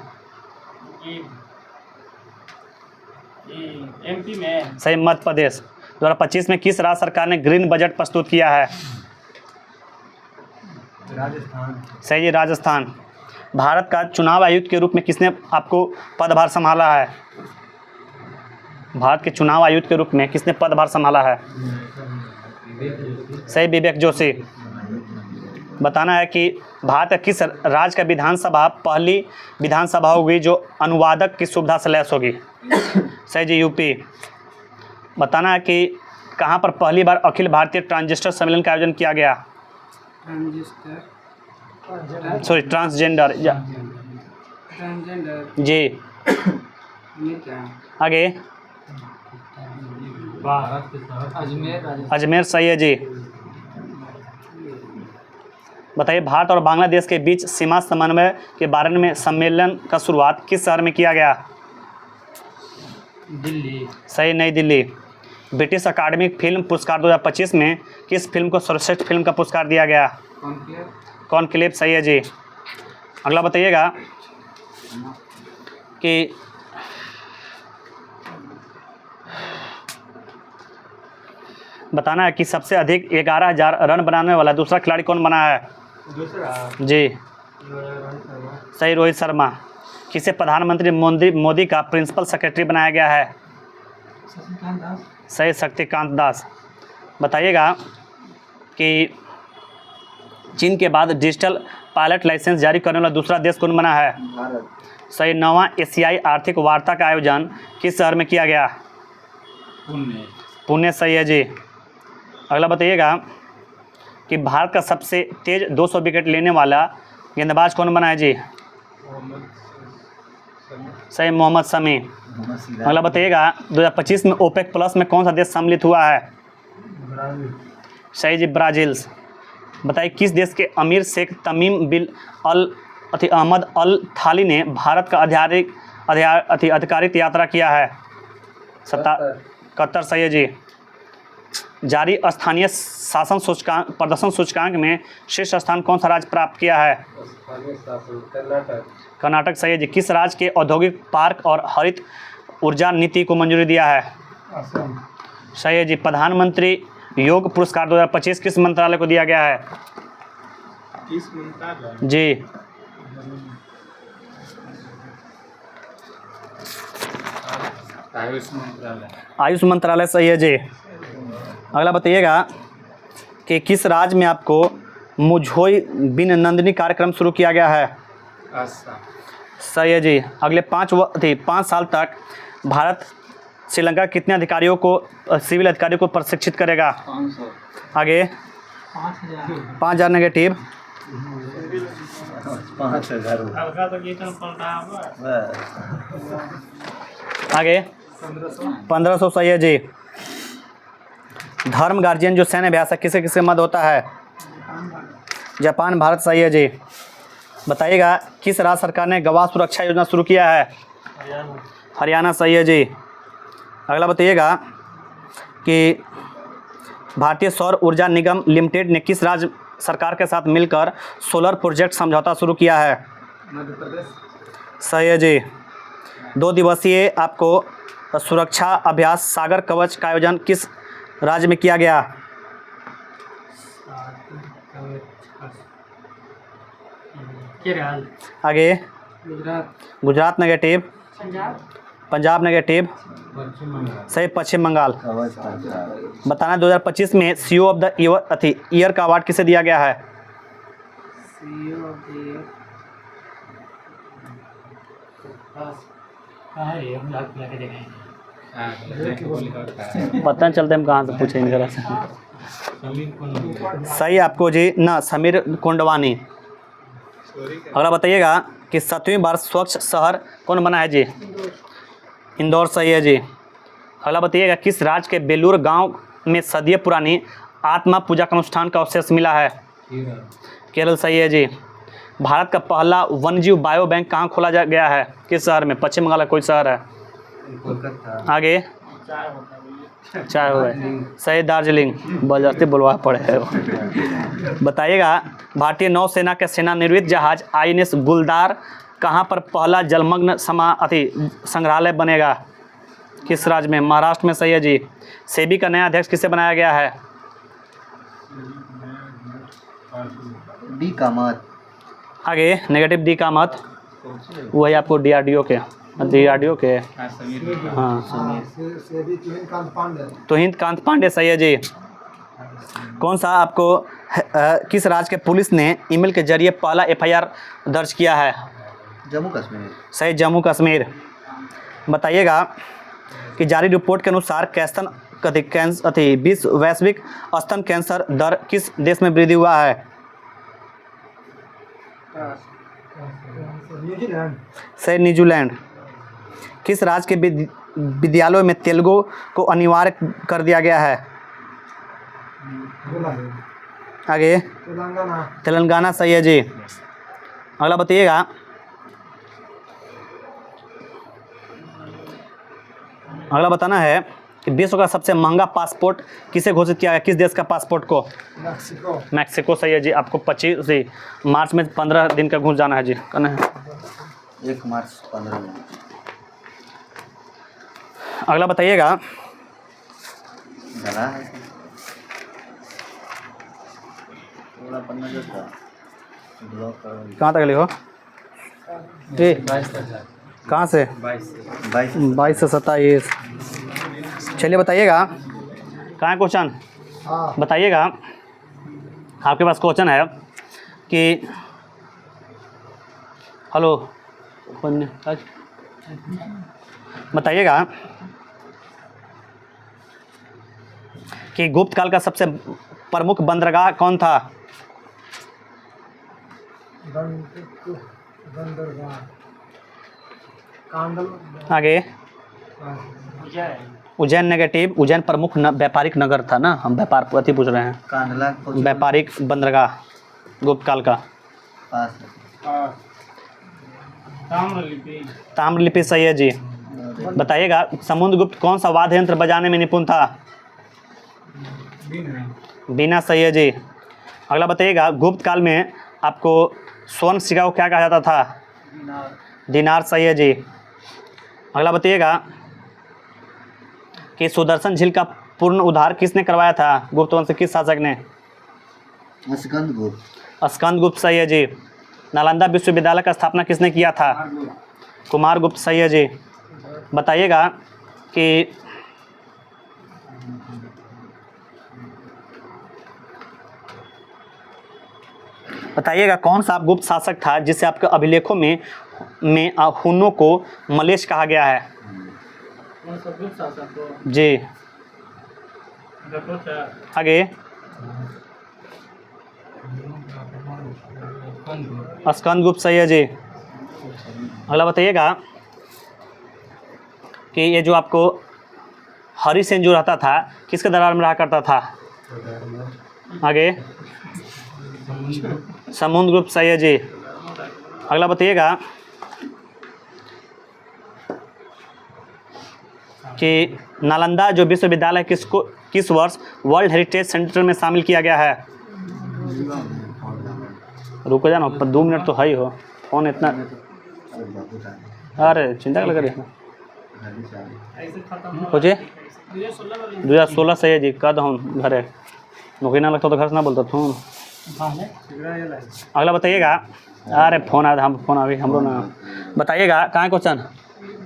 एमपी में। सही, मध्य प्रदेश। 2025 में किस राज्य सरकार ने ग्रीन बजट प्रस्तुत किया है? राजस्थान। सही जी, राजस्थान। भारत का चुनाव आयुक्त के रूप में किसने आपको पदभार संभाला है? भारत के चुनाव आयुक्त के रूप में किसने पदभार संभाला है? सही, विवेक जोशी। बताना है कि भारत का किस राज्य का विधानसभा पहली विधानसभा होगी जो अनुवादक की सुविधा से लैस होगी? सही जी, यूपी। बताना है कि कहाँ पर पहली बार अखिल भारतीय ट्रांसजेंडर सम्मेलन का आयोजन किया गया? ट्रांसजेंडर जी। आगे अजमेर सही है जी। बताइए, भारत और बांग्लादेश के बीच सीमा समन्वय के बारे में सम्मेलन का शुरुआत किस शहर में किया गया? दिल्ली। सही, नई दिल्ली। ब्रिटिश अकादमिक फिल्म पुरस्कार 2025 में किस फिल्म को सर्वश्रेष्ठ फिल्म का पुरस्कार दिया गया? कॉन्क्लेव सही है जी। अगला बताइएगा कि बताना है कि सबसे अधिक 11,000 रन बनाने वाला दूसरा खिलाड़ी कौन बना है? जी, सही, रोहित शर्मा। किसे प्रधानमंत्री मोदी का प्रिंसिपल सेक्रेटरी बनाया गया है? सही, शक्तिकांत दास। बताइएगा कि चीन के बाद डिजिटल पायलट लाइसेंस जारी करने वाला दूसरा देश कौन बना है? सही, 9वां एशियाई आर्थिक वार्ता का आयोजन किस शहर में किया गया? पुणे सही है जी। अगला बताइएगा कि भारत का सबसे तेज 200 विकेट लेने वाला गेंदबाज कौन बना है जी? सही, मोहम्मद शमी। अगला बताइएगा, 2025 में ओपेक प्लस में कौन सा देश सम्मिलित हुआ है? सही जी, ब्राज़ील। बताइए, किस देश के अमीर शेख तमीम बिन अहमद अल थानी ने भारत का आधिकारिक यात्रा किया है? कतर सही है जी। जारी स्थानीय शासन सूचकांक प्रदर्शन सूचकांक में शीर्ष स्थान कौन सा राज्य प्राप्त किया है? कर्नाटक सही है जी। किस राज्य के औद्योगिक पार्क और हरित ऊर्जा नीति को मंजूरी दिया है? सही है जी। प्रधानमंत्री योग पुरस्कार 2025 किस मंत्रालय को दिया गया है? किस मंत्रालय? जी, आयुष मंत्रालय सही है जी। अगला बताइएगा कि किस राज्य में आपको मुझोई बिन नंदिनी कार्यक्रम शुरू किया गया है? सही है जी। अगले 5 साल तक भारत श्रीलंका कितने अधिकारियों को सिविल अधिकारियों को प्रशिक्षित करेगा? 500। आगे 5,000 नेगेटिव। 5,000। हल्का तो कीर्तन पड़ रहा होगा। आगे 1500 सही है जी। धर्म गार्जियन जो सैन्य अभ्यास है किसे किसके मध्य होता है? जापान भारत सही है जी। बताइएगा, किस राज्य सरकार ने गवाह सुरक्षा योजना शुरू किया है? हरियाणा सही है जी। अगला बताइएगा कि भारतीय सौर ऊर्जा निगम लिमिटेड ने किस राज्य सरकार के साथ मिलकर सोलर प्रोजेक्ट समझौता शुरू किया है? मध्य प्रदेश। सही है जी। 2 दिवसीय आपको सुरक्षा अभ्यास सागर कवच का आयोजन किस राज्य में किया गया? केरल। आगे गुजरात। गुजरात नेगेटिव। पंजाब नेगेटिव। पश्चिम बंगाल। सही, पश्चिम बंगाल। कवच का। बताना 2025 में सीईओ ऑफ द ईयर का अवार्ड किसे दिया गया है? पता नहीं चलता हम कहाँ से पूछेंगे जरा से। सही आपको जी ना, समीर कुंडवानी। अगला बताइएगा कि 7वीं बार स्वच्छ शहर कौन बना है जी? इंदौर सही है जी। अगला बताइएगा, किस राज्य के बेलूर गांव में सदियों पुरानी आत्मा पूजा का अनुष्ठान का अवशेष मिला है? केरल सही है जी। भारत का पहला वन्यजीव बायो बैंक कहाँ खोला गया है, किस शहर में? पश्चिम बंगाल का कोई शहर है। कोलकाता। आगे चाय होता है ये। चाय हो गए सही, दार्जिलिंग बलजस्ती बुलवा पड़े है वो। बताइएगा भारतीय नौसेना के सेनानिवृत्त जहाज INS गुलदार कहाँ पर पहला जलमग्न संग्रहालय बनेगा, किस राज्य में? महाराष्ट्र में सही है जी। सेबी का नया अध्यक्ष किसे बनाया गया है? डी कामत। आगे नेगेटिव डी का मत, वही आपको DRDO के हाँ सेबी तुहिनकांत पांडे। तुहिनकांत पांडे सही है जी। कौन सा आपको किस राज्य के पुलिस ने ईमेल के जरिए पहला FIR दर्ज किया है? जम्मू कश्मीर। सही, जम्मू कश्मीर। बताइएगा कि जारी रिपोर्ट के अनुसार विश्व वैश्विक स्तन कैंसर दर किस देश में वृद्धि हुआ है? न्यूजीलैंड। सही, न्यूजीलैंड। किस राज्य के विद्यालयों में तेलुगु को अनिवार्य कर दिया गया है? आगे तेलंगाना। तेलंगाना सही है जी। अगला बताइएगा अगला बताना है कि विश्व का सबसे महंगा पासपोर्ट किसे घोषित किया गया, किस देश का पासपोर्ट को? मैक्सिको। मैक्सिको सही है जी। आपको 25 मार्च में 15 दिन का घूस जाना है जी, करना है। 1 मार्च 15 में। अगला बताइएगा डला है थोड़ा पन्ना जो था ब्लॉक कर। कहाँ तक लिखो जी, कहाँ से? 22 से 27। चलिए बताइएगा कहाँ है क्वेश्चन, हाँ। बताइएगा। आपके पास क्वेश्चन है कि हेलो बताइएगा कि गुप्त काल का सबसे प्रमुख बंदरगाह कौन था? बंदरगाह कांडल। आगे विजय। उज्जैन नेगेटिव, उज्जैन प्रमुख व्यापारिक नगर था ना, हम व्यापार अति पूछ रहे हैं। कांडला व्यापारिक बंदरगाह गुप्त काल का पास है। ताम्रलिपि। ताम्रलिपि सही है जी। बताइएगा समुद्रगुप्त कौन सा वाद्य यंत्र बजाने में निपुण था? बीना सही है जी। अगला बताइएगा गुप्त काल में आपको स्वर्ण सिक्का को क्या कहा जाता था? दिनार सही है जी। अगला बताइएगा कि सुदर्शन झील का पूर्ण उद्धार किसने करवाया था, गुप्त वंश के किस शासक ने? स्कंदगुप्त। स्कंदगुप्त सही है जी। नालंदा विश्वविद्यालय का स्थापना किसने किया था? कुमारगुप्त सही है जी। बताइएगा कि कौन सा गुप्त शासक था जिसे आपके अभिलेखों में हुनों को मलेश कहा गया है? गुप्त शासक को जी। आगे स्कंदगुप्त सही है जी। अगला बताइएगा कि ये जो आपको हरिसेन जो रहता था किसके दरबार में रहा करता था? आगे समुद्रगुप्त सही है जी। अगला बताइएगा कि नालंदा जो विश्वविद्यालय किस वर्ष वर्ल्ड हेरिटेज सेंटर में शामिल किया गया है? रुको जाना 2 मिनट तो है ही हो, फोन इतना, अरे चिंता लग रही है खोजे 2016 सही है जी। कद हम घरे नौकरी ना लगता तो घर से ना बोलता था। अगला बताइएगा, अरे फोन आया हम फोन अभी हमरो ना। बताइएगा कहाँ क्वेश्चन,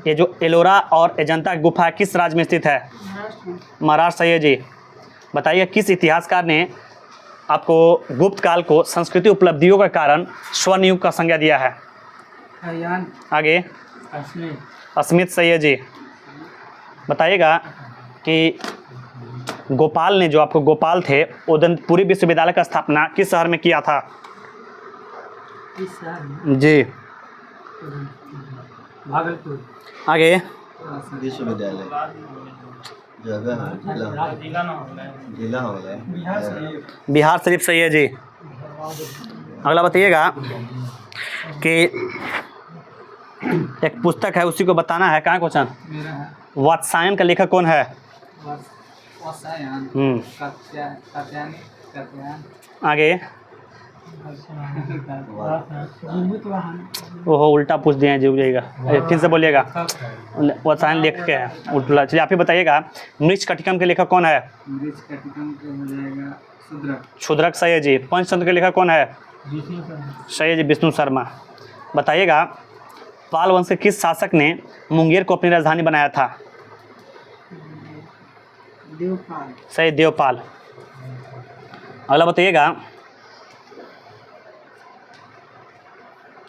ये जो एलोरा और अजंता की गुफा किस राज्य में स्थित है? महाराष्ट्र सही है जी। बताइए किस इतिहासकार ने आपको गुप्त काल को संस्कृति उपलब्धियों के कारण स्वर्ण युग का संज्ञा दिया है? आगे स्मिथ सही है जी। बताइएगा कि गोपाल ने जो आपको गोपाल थे उदयपुरी विश्वविद्यालय का स्थापना किस शहर में किया था? जी भागलपुर। आगे विश्वविद्यालय जगह जिला हो गया। बिहार शरीफ सही है जी। अगला बताइएगा कि एक पुस्तक है, उसी को बताना है। कहाँ क्वेश्चन? मेरा है वात्सायन का लेखक कौन है? वात्सायन आगे ओहो उल्टा पूछ दिए हैं, जुग जाएगा। फिर से बोलिएगा। वात्सायन लेखक के हैं उल्टा। चलिए आप ही बताइएगा, मृच्छकटिकम के लेखक कौन है? क्षुद्रक सही है जी। पंचतंत्र के लेखक कौन है? सही है जी, विष्णु शर्मा। बताइएगा, पाल वंश के किस शासक ने मुंगेर को अपनी राजधानी बनाया था? देवपाल। सही, देवपाल। अगला बताइएगा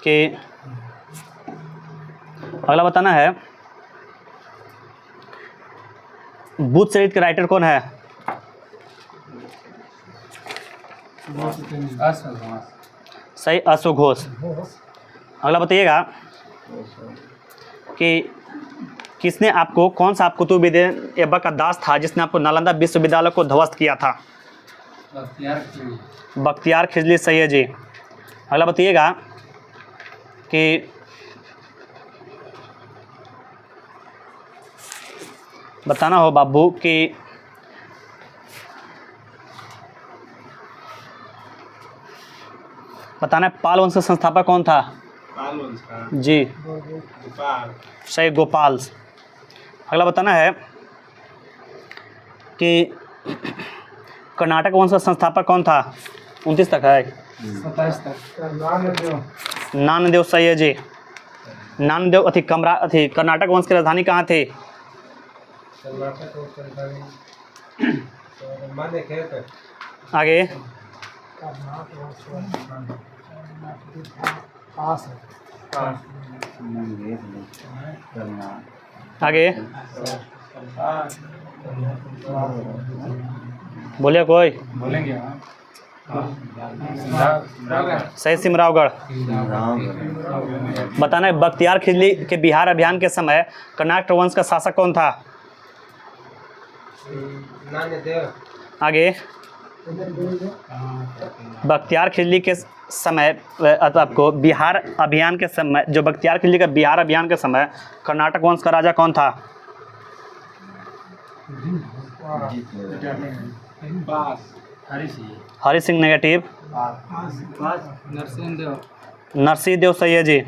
कि अगला बताना है, बुद्ध चरित्र के राइटर कौन है? सही, अश्वघोष। अगला बताइएगा कि किसने आपको, कौन सा आप कुतुबुद्दीन ऐबक का दास था जिसने आपको नालंदा विश्वविद्यालय को ध्वस्त किया था? बख्तियार खिजली। सही है जी। अगला बताइएगा कि बताना हो बाबू कि बताना है, पाल वंश का संस्थापक कौन था? जी सही, गोपाल। अगला बताना है कि कर्नाटक वंश का संस्थापक कौन था? 29 तक है। 27 तक नानदेव। सही है जी। नानदेव कर्नाटक वंश की राजधानी कहाँ थी? आगे आगे बोलिए कोई। बोलेंगे सही, सिमरावगढ़। बताना है, बख्तियार खिजली के बिहार अभियान के समय कर्नाटक वंश का शासक कौन था? आगे बख्तियार खिजली के समय आपको बिहार अभियान के समय, जो बख्तियार खिजली का बिहार अभियान के समय कर्नाटक वंश का राजा कौन था? हरि सिंह। नेगेटिव। नरसिंह देव। सही है जी।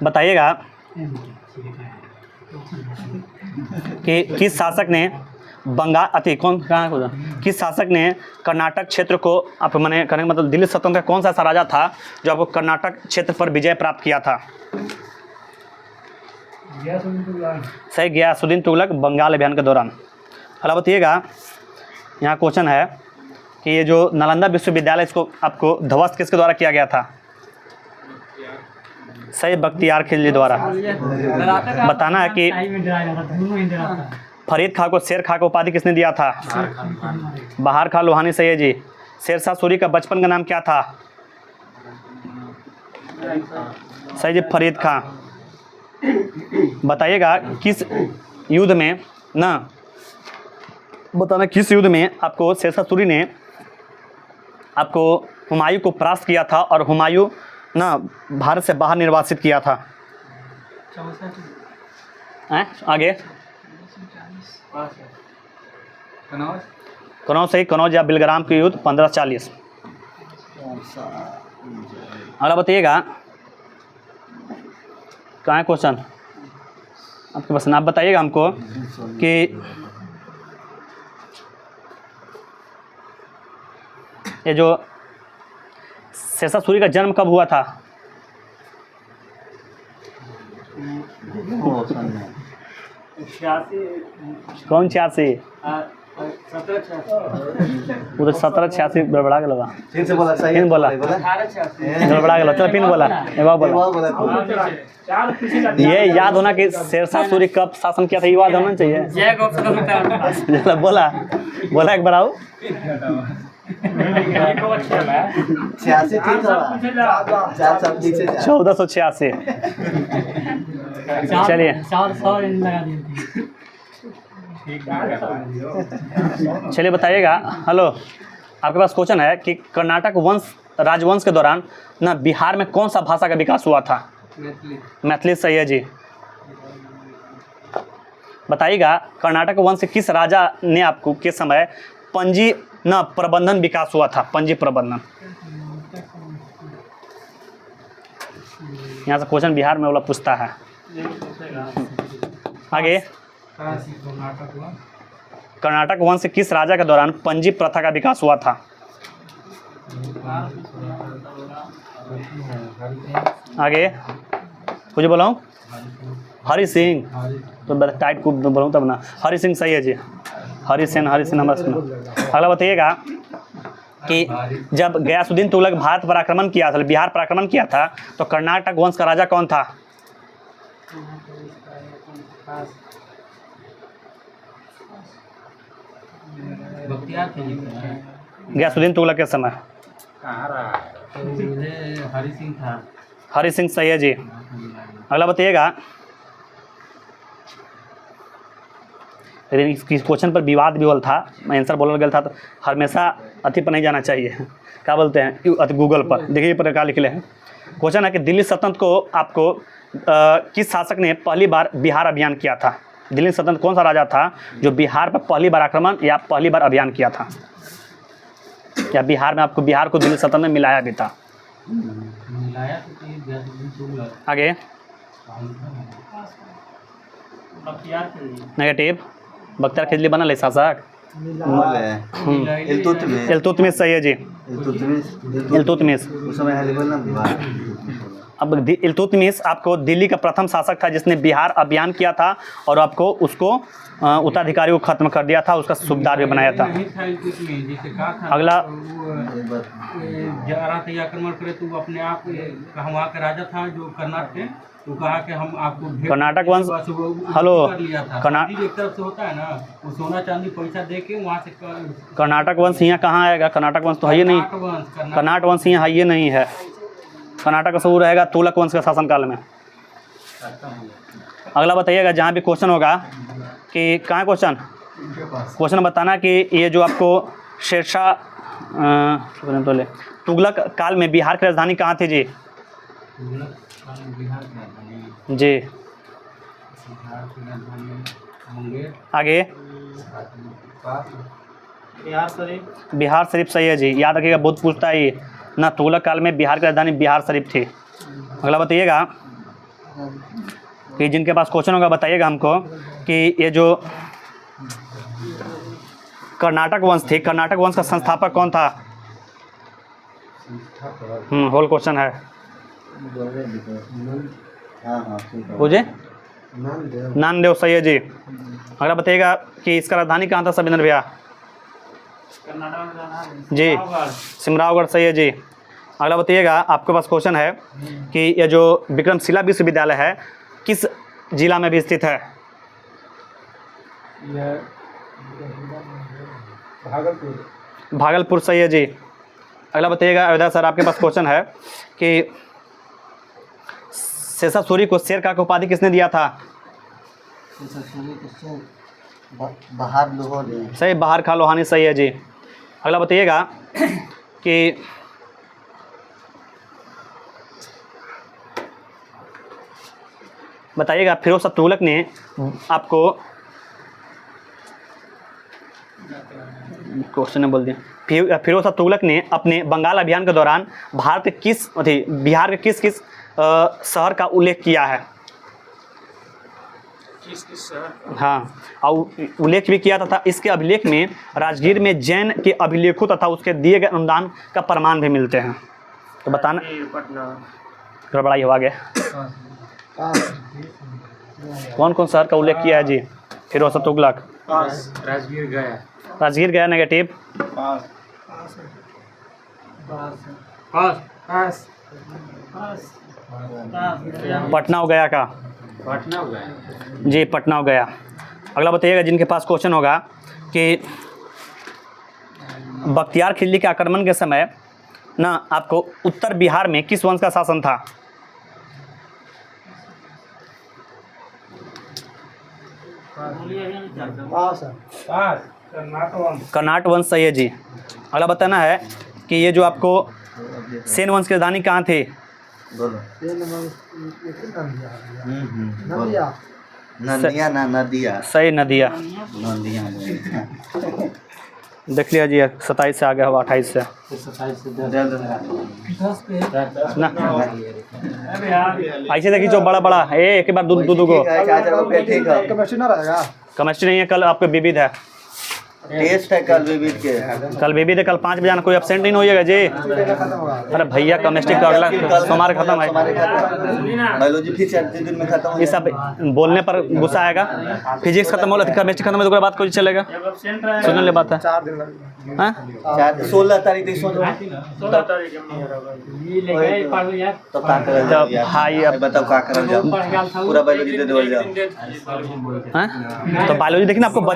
बताइएगा कि किस शासक ने किस शासक ने कर्नाटक क्षेत्र को आप मैंने कहने का मतलब दिल्ली सल्तनत का कौन सा ऐसा राजा था जो आपको कर्नाटक क्षेत्र पर विजय प्राप्त किया था? सही, गियासुद्दीन तुगलक बंगाल अभियान के दौरान। अगला बताइएगा, यहाँ क्वेश्चन है कि ये जो नालंदा विश्वविद्यालय, इसको आपको ध्वस्त किसके द्वारा किया गया था? सही, बख्तियार खिलजी द्वारा। बताना है कि फरीद खां को शेर खां का उपाधि किसने दिया था? बहार खां लोहानी। सही है जी। शेरशाह सूरी का बचपन का नाम क्या था? सही जी, फरीद खां। बताइएगा किस युद्ध में बताना किस युद्ध में आपको शेरशाह सूरी ने आपको हुमायूं को परास्त किया था और हुमायूं भारत से बाहर निर्वासित किया था? आगे कनौज। सही, कनौज या बिलग्राम के युद्ध 1540। अगला बताइएगा, कहाँ है क्वेश्चन आपके पास? आप बताइएगा हमको कि ये जो शेरशाह सूरी का जन्म कब हुआ था? कौन 86? वो तो 1786 गड़बड़ा के लगा। फिर से बोला, सही फिर बोला, गड़बड़ा के लगा। चल फिर बोला, एक बार बोला। ये याद होना कि शेरशाह सूरी कब शासन किया था, ये याद होना चाहिए। बोला एक बार आओ। 1486। चलिए चलिए बताइएगा। हेलो, आपके पास क्वेश्चन है कि कर्नाटक राजवंश के दौरान ना बिहार में कौन सा भाषा का विकास हुआ था? मैथिली। मैथिली सही है जी। बताइएगा कर्नाटक वंश के किस राजा ने आपको के समय पंजी न प्रबंधन विकास हुआ था? पंजी प्रबंधन। यहाँ से क्वेश्चन बिहार में वाला पूछता है। आगे, कर्नाटक वंश के किस राजा के दौरान पंजी प्रथा का विकास हुआ था? आगे कुछ बोला? हरि सिंह। तो टाइट को बोलूँ तब ना। हरि सिंह सही है जी। हरि सिंह नंबर सुनो। अगला बताइएगा कि जब गयासुद्दीन तुगलक भारत पर आक्रमण किया था, बिहार पर आक्रमण किया था, तो कर्नाटक वंश का राजा कौन था? गयासुद्दीन तुगलक के समय हरि सिंह था। हरि सिंह सही है जी। अगला बताइएगा, लेकिन इस क्वेश्चन पर विवाद भी हुआ था, आंसर बोलल गया था, तो हमेशा अथी पर नहीं जाना चाहिए, क्या बोलते हैं, गूगल पर देखिए पर क्या लिखले हैं। क्वेश्चन है कि दिल्ली सल्तनत को आपको किस शासक ने पहली बार बिहार अभियान किया था? दिल्ली सल्तनत कौन सा राजा था जो बिहार पर पहली बार आक्रमण या पहली बार अभियान किया था? या बिहार में आपको बिहार को दिल्ली सल्तनत में मिलाया भी था? आगे नेगेटिव। बख्तियार खिजली बनल है शासक। इल्तुतमिश सही है जी। इल्तुतमिश। अब इल्तुतमिश आपको दिल्ली का प्रथम शासक था जिसने बिहार अभियान किया था और आपको उसको उत्तराधिकारी को खत्म कर दिया था, उसका सूबेदार भी बनाया था। अगला आक्रमण करे तो अपने आप वहाँ का राजा था जो कर्नाटक, तो कहा कि हम आपको कर्नाटक वंश। हेलो, एक तरफ से होता है ना, वो सोना चांदी पैसा दे के वहाँ से कर्नाटक वंश यहाँ कहाँ आएगा? कर्नाटक वंश तो है ही नहीं। कर्नाटक वंश यहाँ है ही नहीं है। कर्नाटक का शुरू रहेगा तुगलक वंश के शासनकाल में। अगला बताइएगा, जहाँ भी क्वेश्चन होगा कि कहाँ क्वेश्चन बताना कि ये जो आपको शेरशाह तुगलक काल में बिहार की राजधानी कहाँ थी जी? जी। आगे बिहार शरीफ सही है जी। याद रखिएगा, बहुत पूछता है ये ना। तुगलक काल में बिहार की राजधानी बिहार शरीफ थी। अगला बताइएगा कि जिनके पास क्वेश्चन होगा बताइएगा हमको कि ये जो कर्नाटक वंश थी, कर्नाटक वंश का संस्थापक कौन था? होल क्वेश्चन है। पूछे? नानदेव सही है जी। अगला बताइएगा कि इसका राजधानी कहाँ था सबिंदर भैया? जी, सिमरावगढ़ सही है जी। अगला बताइएगा, आपके पास क्वेश्चन है कि ये जो विक्रमशिला विश्वविद्यालय है किस जिला में भी स्थित है? भागलपुर सही है जी। अगला बताइएगा अयोध्या सर, आपके पास क्वेश्चन है कि शेषा सूरी को शेर का उपाधि किसने दिया था? बाहर लोहानी। सही, बाहर खा लोहानी सही है जी। अगला बताइएगा कि फिरोज शाह तुगलक ने आपको क्वेश्चन बोल दिया। फिरोज शाह तुगलक ने अपने बंगाल अभियान के दौरान बिहार के किस किस शहर का उल्लेख किया है? हाँ, और उल्लेख भी किया था। इसके अभिलेख में राजगीर में जैन के अभिलेखों तथा उसके दिए गए अनुदान का प्रमाण भी मिलते हैं। तो बताना, गड़बड़ाई हो गया। कौन कौन शहर का उल्लेख किया है जी फिरोज शाह तुगलक? राजगीर गया नेगेटिव। पटना हो गया का? जी, पटना हो गया। अगला बताइएगा, जिनके पास क्वेश्चन होगा कि बख्तियार खिलजी के आक्रमण के समय ना आपको उत्तर बिहार में किस वंश का शासन था? पास है। कर्नाट वंश सही है जी। अगला बताना है कि ये जो आपको सेन वंश की राजधानी कहाँ थी? बोलो। सेन वंश ये कितना नदिया आ गया? बोलो। नदिया। नदिया ना नदिया। सही नदिया। नदिया। देख लिया जी 27 से आ गया हुआ 28 से ना। ऐसे देखिए जो बड़ा बड़ा है एक बार दूध दूध को ठीक है। केमिस्ट्री ना रहेगा। केमिस्ट्री नहीं है, कल आपके विविध है। टेस्ट है कल विविध के। कल विविध है, कल 5 बजे आना, कोई एब्सेंट नहीं होइएगा जी। खत्म होगा। अरे भैया केमिस्ट्री का अगला सोमवार खत्म है। बायोलॉजी फिर 4 दिन में खत्म हो ये सब बोलने पर गुस्सा आएगा। फिजिक्स खत्म हो केमिस्ट्री खत्म हो तो बात कोई चलेगा। सुनने वाली बात है। 4 दिन लगेगा। हाँ? 16 तारीख तक सोच तो भाई अब बताओ का करल जाओ। पूरा बायोलॉजी दे देवल जाओ। हाँ? तो बायोलॉजी देखिए ना आपको